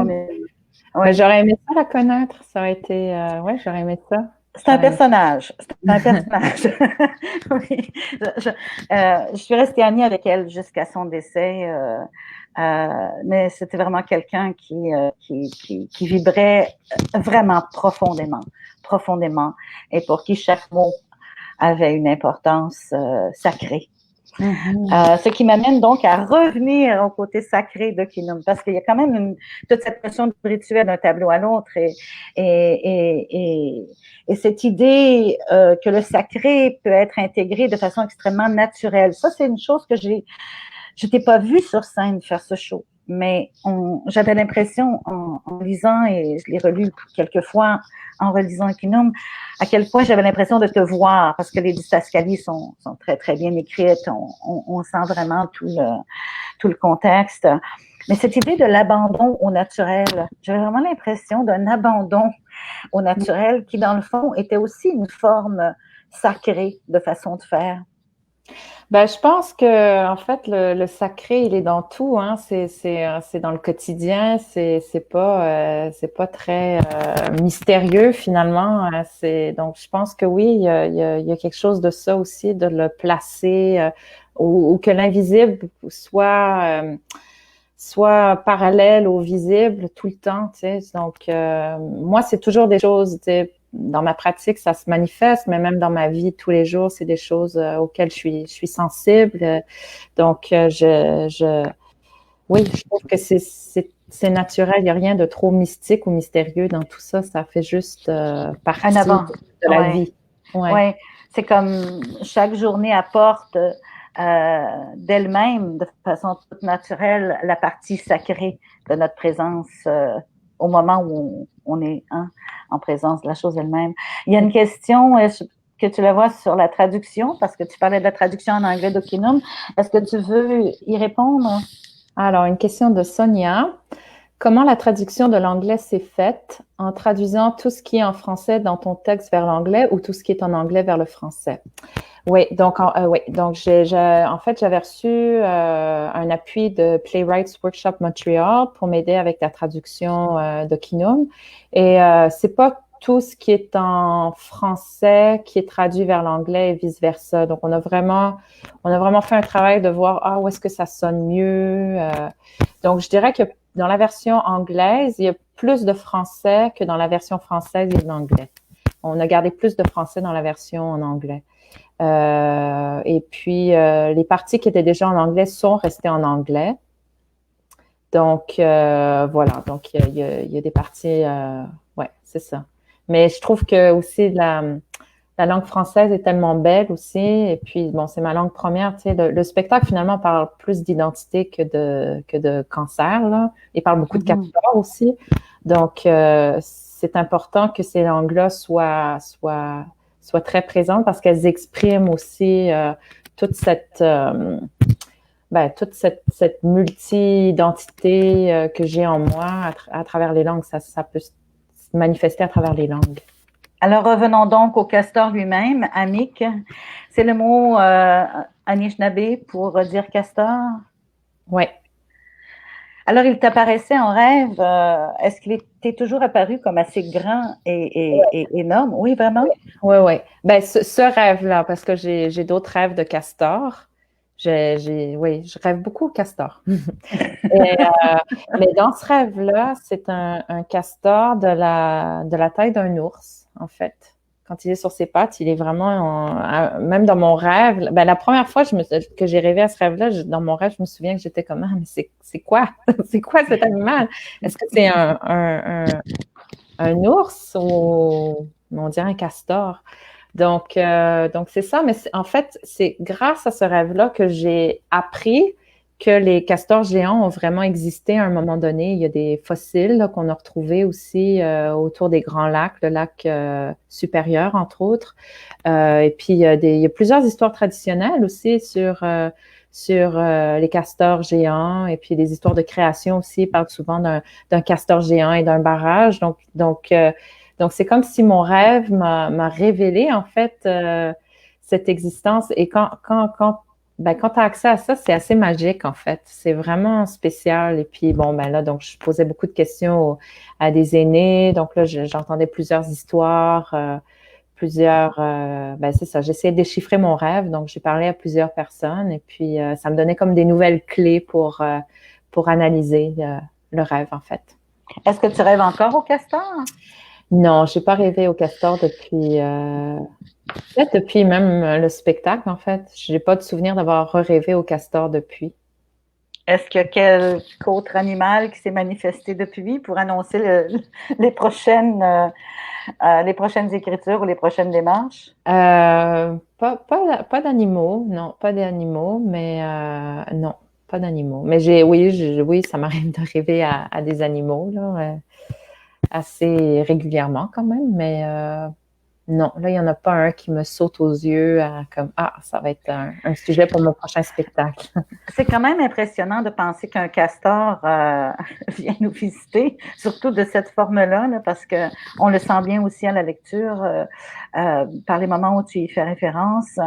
[SPEAKER 2] j'aurais aimé ça la connaître. Ça aurait été, ouais, j'aurais aimé ça.
[SPEAKER 1] C'est un personnage. C'est un personnage. Oui. Je suis restée amie avec elle jusqu'à son décès, mais c'était vraiment quelqu'un qui vibrait vraiment profondément, et pour qui chaque mot avait une importance sacrée. Ce qui m'amène donc à revenir au côté sacré de Kinum, parce qu'il y a quand même toute cette notion de rituel d'un tableau à l'autre et cette idée que le sacré peut être intégré de façon extrêmement naturelle. Ça, c'est une chose que je t'ai pas vu sur scène faire ce show, mais j'avais l'impression en lisant, et je l'ai relu quelques fois en relisant Equinum, à quel point j'avais l'impression de te voir, parce que les didascalies sont très, très bien écrites. On sent vraiment tout le contexte. Mais cette idée de l'abandon au naturel, j'avais vraiment l'impression d'un abandon au naturel qui, dans le fond, était aussi une forme sacrée de façon de faire.
[SPEAKER 2] Ben, je pense que en fait le sacré il est dans tout, hein. C'est dans le quotidien, c'est pas très mystérieux finalement. C'est donc je pense que oui il y a quelque chose de ça aussi, de le placer ou que l'invisible soit parallèle au visible tout le temps, tu sais. Donc moi c'est toujours des choses, tu sais, dans ma pratique, ça se manifeste, mais même dans ma vie tous les jours, c'est des choses auxquelles je suis sensible. Donc, oui, je trouve que c'est naturel. Il n'y a rien de trop mystique ou mystérieux dans tout ça. Ça fait juste partie de la vie.
[SPEAKER 1] Ouais. Ouais. C'est comme chaque journée apporte d'elle-même, de façon toute naturelle, la partie sacrée de notre présence au moment où on est en présence de la chose elle-même. Il y a une question que tu la vois sur la traduction, parce que tu parlais de la traduction en anglais d'Okinum. Est-ce que tu veux y répondre?
[SPEAKER 2] Alors, une question de Sonia. Comment la traduction de l'anglais s'est faite en traduisant tout ce qui est en français dans ton texte vers l'anglais ou tout ce qui est en anglais vers le français? Oui, donc en fait, j'avais reçu un appui de Playwrights Workshop Montreal pour m'aider avec la traduction de Kinum. Et c'est pas tout ce qui est en français qui est traduit vers l'anglais et vice-versa. Donc, on a vraiment fait un travail de voir où est-ce que ça sonne mieux. Donc, je dirais que dans la version anglaise, il y a plus de français que dans la version française et de l'anglais. On a gardé plus de français dans la version en anglais. Et puis, les parties qui étaient déjà en anglais sont restées en anglais. Donc, voilà. Donc, il y a des parties... ouais, c'est ça. Mais je trouve que aussi la langue française est tellement belle aussi. Et puis, bon, c'est ma langue première. Tu sais, le spectacle, finalement, parle plus d'identité que de cancer, là. Il parle beaucoup de Castor aussi. Donc, c'est important que ces langues-là soient très présentes parce qu'elles expriment aussi toute cette multi-identité que j'ai en moi à travers les langues. Ça peut se manifester à travers les langues.
[SPEAKER 1] Alors, revenons donc au castor lui-même, Amik. C'est le mot Anishinaabe pour dire castor?
[SPEAKER 2] Oui.
[SPEAKER 1] Alors, il t'apparaissait en rêve. Est-ce qu'il t'est toujours apparu comme assez grand et énorme? Oui, vraiment?
[SPEAKER 2] Oui. Ben, ce rêve-là, parce que j'ai d'autres rêves de castor. Oui, je rêve beaucoup au castor. Mais dans ce rêve-là, c'est un castor de la taille d'un ours, en fait. Quand il est sur ses pattes, il est vraiment, même dans mon rêve, ben, la première fois que j'ai rêvé à ce rêve-là, dans mon rêve, je me souviens que j'étais comme, mais c'est quoi? C'est quoi cet animal? Est-ce que c'est un ours ou on dirait un castor? Donc c'est ça, mais en fait, c'est grâce à ce rêve-là que j'ai appris que les castors géants ont vraiment existé à un moment donné. Il y a des fossiles là, qu'on a retrouvés aussi autour des grands lacs, le lac supérieur, entre autres. Et puis, il y a plusieurs histoires traditionnelles aussi sur les castors géants. Et puis, des histoires de création aussi. Ils parlent souvent d'un castor géant et d'un barrage. Donc, c'est comme si mon rêve m'a révélé, en fait, cette existence. Et quand tu as accès à ça, c'est assez magique, en fait. C'est vraiment spécial. Et puis, bon, ben là, donc, je posais beaucoup de questions à des aînés. Donc là, j'entendais plusieurs histoires, c'est ça. J'essayais de déchiffrer mon rêve. Donc, j'ai parlé à plusieurs personnes. Et puis, ça me donnait comme des nouvelles clés pour analyser le rêve, en fait.
[SPEAKER 1] Est-ce que tu rêves encore au castor?
[SPEAKER 2] Non, j'ai pas rêvé au castor depuis, peut-être depuis même le spectacle, en fait. J'ai pas de souvenir d'avoir rêvé au castor depuis.
[SPEAKER 1] Est-ce qu'il y a quelque autre animal qui s'est manifesté depuis pour annoncer les les prochaines écritures ou les prochaines démarches?
[SPEAKER 2] Pas d'animaux, non, pas d'animaux, mais non, pas d'animaux. Mais oui, ça m'arrive de rêver à des animaux, là, assez régulièrement quand même, mais non, là, il n'y en a pas un qui me saute aux yeux comme ah, ça va être un sujet pour mon prochain spectacle.
[SPEAKER 1] C'est quand même impressionnant de penser qu'un castor vient nous visiter, surtout de cette forme-là, là, parce que on le sent bien aussi à la lecture, par les moments où tu y fais référence.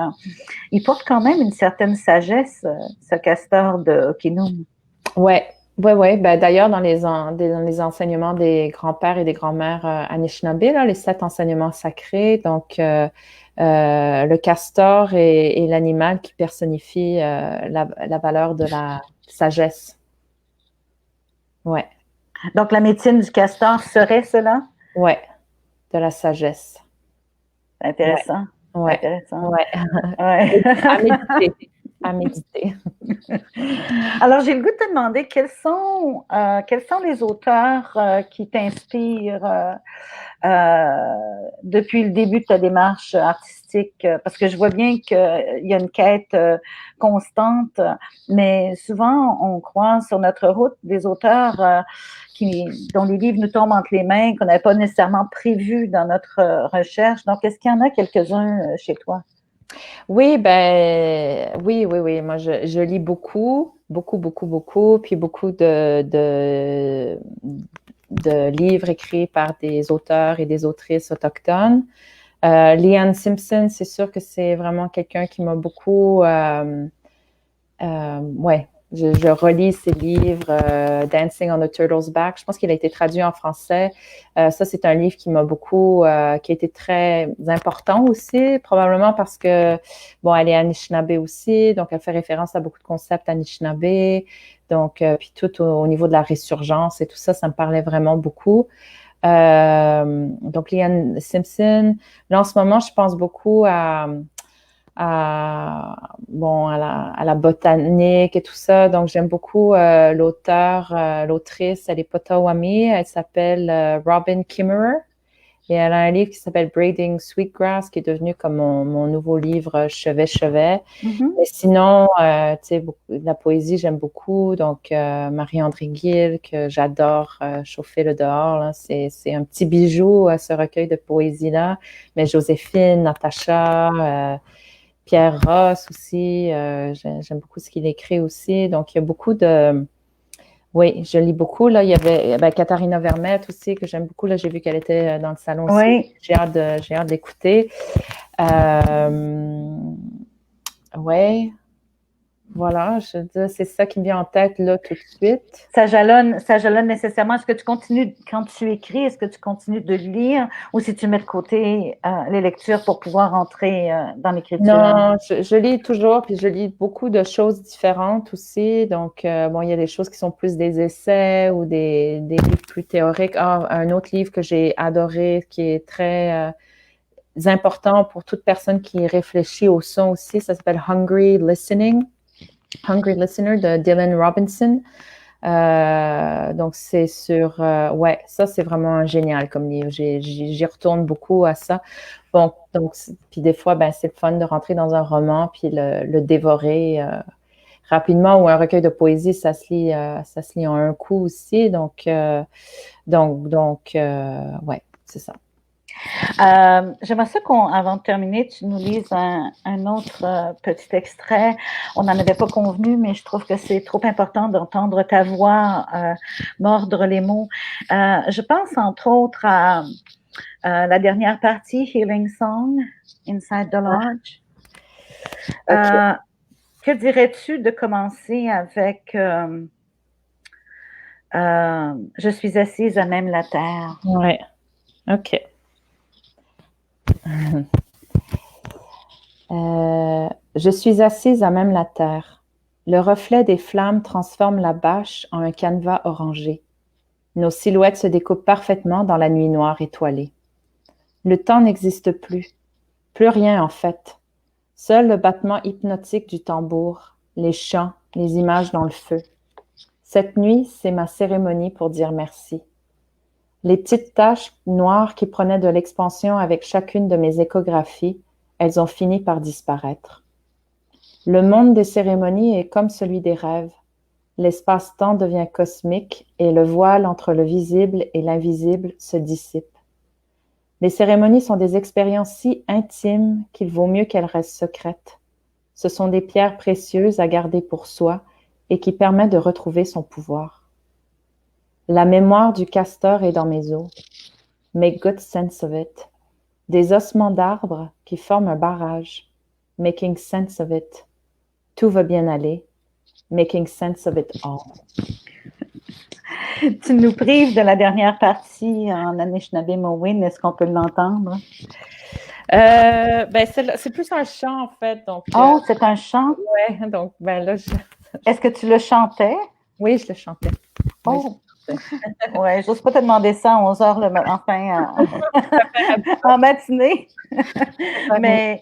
[SPEAKER 1] Il porte quand même une certaine sagesse, ce castor de Okinum.
[SPEAKER 2] Ouais, ouais. Ben, d'ailleurs, dans les enseignements des grands-pères et des grands-mères Anishinaabe, là, les 7 enseignements sacrés, donc le castor est l'animal qui personnifie la valeur de la sagesse. Ouais,
[SPEAKER 1] Donc, la médecine du castor serait cela?
[SPEAKER 2] ouais, de la sagesse.
[SPEAKER 1] C'est
[SPEAKER 2] Ouais,
[SPEAKER 1] intéressant. C'est
[SPEAKER 2] ouais,
[SPEAKER 1] intéressant.
[SPEAKER 2] ouais.
[SPEAKER 1] Ouais.
[SPEAKER 2] À méditer, à méditer.
[SPEAKER 1] Alors, j'ai le goût de te demander quels sont les auteurs qui t'inspirent depuis le début de ta démarche artistique, parce que je vois bien qu'il y a une quête constante, mais souvent on croise sur notre route des auteurs dont les livres nous tombent entre les mains, qu'on n'avait pas nécessairement prévus dans notre recherche. Donc, est-ce qu'il y en a quelques-uns chez toi?
[SPEAKER 2] Oui, ben, oui. Moi, je lis beaucoup, puis beaucoup de livres écrits par des auteurs et des autrices autochtones. Leanne Simpson, c'est sûr que c'est vraiment quelqu'un qui m'a beaucoup, ouais, je relis ses livres, Dancing on the Turtle's Back. Je pense qu'il a été traduit en français. Ça, c'est un livre qui m'a beaucoup, qui a été très important aussi, probablement parce que, bon, elle est Anishinaabe aussi, donc elle fait référence à beaucoup de concepts Anishinaabe. Donc, puis tout au niveau de la résurgence et tout ça, ça me parlait vraiment beaucoup. Donc, Leanne Simpson. Là, en ce moment, je pense beaucoup bon, à la botanique et tout ça. Donc, j'aime beaucoup l'autrice, elle est Potawatomi, elle s'appelle Robin Kimmerer. Et elle a un livre qui s'appelle Braiding Sweetgrass, qui est devenu comme mon nouveau livre Chevet.
[SPEAKER 1] Mm-hmm.
[SPEAKER 2] Mais sinon, tu sais, de la poésie, j'aime beaucoup. Donc, Marie-André Gill, que j'adore chauffer le dehors. Là. C'est un petit bijou, ce recueil de poésie-là. Mais Joséphine, Natacha, Pierre Ross aussi, j'aime beaucoup ce qu'il écrit aussi. Donc, il y a beaucoup de... Oui, je lis beaucoup. Là, il y avait Katharina Vermette aussi, que j'aime beaucoup. Là, j'ai vu qu'elle était dans le salon aussi.
[SPEAKER 1] Oui.
[SPEAKER 2] J'ai hâte d'écouter. Ouais, voilà, je veux dire, c'est ça qui me vient en tête là tout de suite.
[SPEAKER 1] Ça jalonne nécessairement. Est-ce que tu continues, quand tu écris, est-ce que tu continues de lire ou si tu mets de côté les lectures pour pouvoir entrer dans l'écriture?
[SPEAKER 2] Non, je lis toujours, puis je lis beaucoup de choses différentes aussi. Donc, bon, il y a des choses qui sont plus des essais ou des livres plus théoriques. Ah, un autre livre que j'ai adoré, qui est très important pour toute personne qui réfléchit au son aussi, ça s'appelle Hungry Listening. Hungry Listener de Dylan Robinson. Donc, c'est sur... ouais, ça, c'est vraiment génial comme livre. J'y retourne beaucoup à ça. Bon, donc, puis des fois, ben, c'est le fun de rentrer dans un roman puis le dévorer rapidement ou un recueil de poésie, ça se lit en un coup aussi. Donc ouais, c'est ça.
[SPEAKER 1] J'aimerais ça avant de terminer, tu nous lises un autre petit extrait. On n'en avait pas convenu, mais je trouve que c'est trop important d'entendre ta voix mordre les mots. Je pense entre autres à la dernière partie, Healing Song, Inside the Lodge.
[SPEAKER 2] Okay.
[SPEAKER 1] Que dirais-tu de commencer avec Je suis assise à même la terre?
[SPEAKER 2] Ouais, ok. Je suis assise à même la terre. Le reflet des flammes transforme la bâche en un canevas orangé. Nos silhouettes se découpent parfaitement dans la nuit noire étoilée. Le temps n'existe plus. Plus rien en fait. Seul le battement hypnotique du tambour, les chants, les images dans le feu. Cette nuit, c'est ma cérémonie pour dire merci. Les petites taches noires qui prenaient de l'expansion avec chacune de mes échographies, elles ont fini par disparaître. Le monde des cérémonies est comme celui des rêves. L'espace-temps devient cosmique et le voile entre le visible et l'invisible se dissipe. Les cérémonies sont des expériences si intimes qu'il vaut mieux qu'elles restent secrètes. Ce sont des pierres précieuses à garder pour soi et qui permettent de retrouver son pouvoir. La mémoire du castor est dans mes os. Make good sense of it. Des ossements d'arbres qui forment un barrage. Making sense of it. Tout va bien aller. Making sense of it all.
[SPEAKER 1] Tu nous prives de la dernière partie en Anishinaabe-Mowin. Est-ce qu'on peut l'entendre?
[SPEAKER 2] C'est plus un chant, en fait. Donc,
[SPEAKER 1] c'est un chant?
[SPEAKER 2] Oui, donc là,
[SPEAKER 1] Est-ce que tu le chantais?
[SPEAKER 2] Oui, je le chantais.
[SPEAKER 1] Oh! Oui, j'ose pas te demander ça à 11 heures en matinée. Mais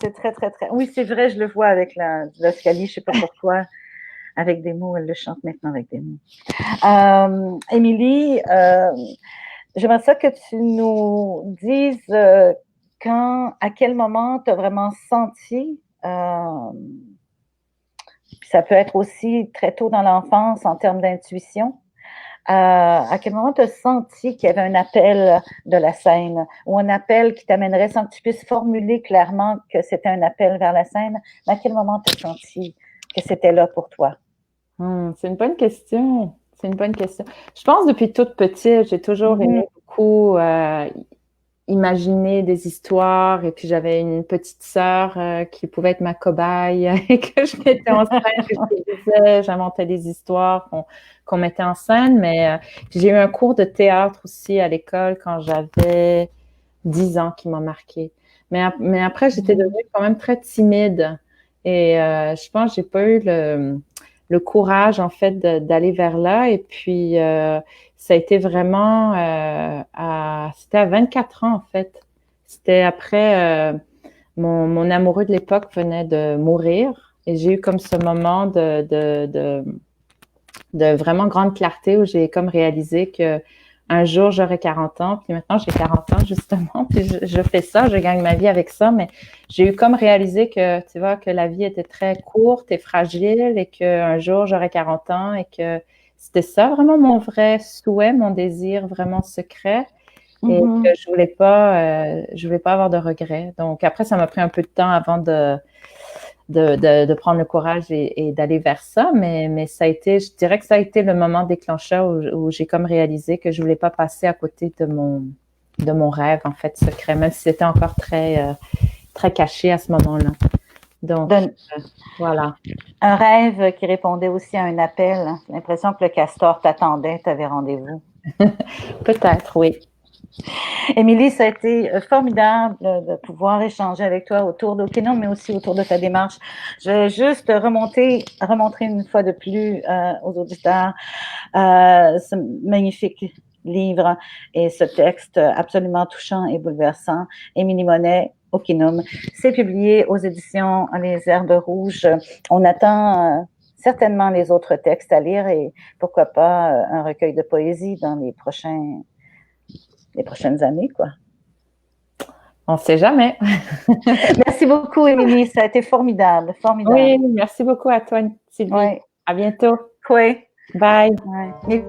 [SPEAKER 1] c'est très, très, très... Oui, c'est vrai, je le vois avec l'escalier, je sais pas pourquoi. Avec des mots, elle le chante maintenant avec des mots. Émilie, j'aimerais ça que tu nous dises à quel moment tu as vraiment senti, puis ça peut être aussi très tôt dans l'enfance en termes d'intuition, à quel moment tu as senti qu'il y avait un appel de la scène ou un appel qui t'amènerait sans que tu puisses formuler clairement que c'était un appel vers la scène, mais à quel moment tu as senti que c'était là pour toi?
[SPEAKER 2] C'est une bonne question. C'est une bonne question. Je pense depuis toute petite, j'ai toujours aimé beaucoup imaginer des histoires. Et puis, j'avais une petite sœur qui pouvait être ma cobaye et que je mettais en scène, que je disais, j'inventais des histoires qu'on mettait en scène. Mais j'ai eu un cours de théâtre aussi à l'école quand j'avais 10 ans qui m'a marqué. Mais après, j'étais devenue quand même très timide. Et je pense que j'ai pas eu le courage, en fait, d'aller vers là. Et puis, ça a été vraiment c'était à 24 ans, en fait. C'était après, mon amoureux de l'époque venait de mourir. Et j'ai eu comme ce moment de vraiment grande clarté où j'ai comme réalisé que un jour, j'aurai 40 ans, puis maintenant, j'ai 40 ans, justement, puis je fais ça, je gagne ma vie avec ça, mais j'ai eu comme réalisé que, tu vois, que la vie était très courte et fragile et qu'un jour, j'aurai 40 ans et que c'était ça vraiment mon vrai souhait, mon désir vraiment secret et que je voulais pas avoir de regrets. Donc, après, ça m'a pris un peu de temps avant de prendre le courage et d'aller vers ça, mais ça a été, je dirais que ça a été le moment déclencheur où j'ai comme réalisé que je voulais pas passer à côté de mon rêve, en fait, secret, même si c'était encore très, très caché à ce moment-là. Donc, voilà.
[SPEAKER 1] Un rêve qui répondait aussi à un appel. J'ai l'impression que le castor t'attendait, tu avais rendez-vous.
[SPEAKER 2] Peut-être, oui.
[SPEAKER 1] Émilie, ça a été formidable de pouvoir échanger avec toi autour d'Okinum, mais aussi autour de ta démarche. Je vais juste remontrer une fois de plus aux auditeurs ce magnifique livre et ce texte absolument touchant et bouleversant. Émilie Monet, Okinum. C'est publié aux éditions Les Herbes Rouges. On attend certainement les autres textes à lire et pourquoi pas un recueil de poésie dans les prochaines années, quoi.
[SPEAKER 2] On ne sait jamais.
[SPEAKER 1] Merci beaucoup, Émilie. Ça a été formidable.
[SPEAKER 2] Oui, merci beaucoup à toi, Sylvie. Oui. À bientôt.
[SPEAKER 1] Oui.
[SPEAKER 2] Bye.
[SPEAKER 1] Oui.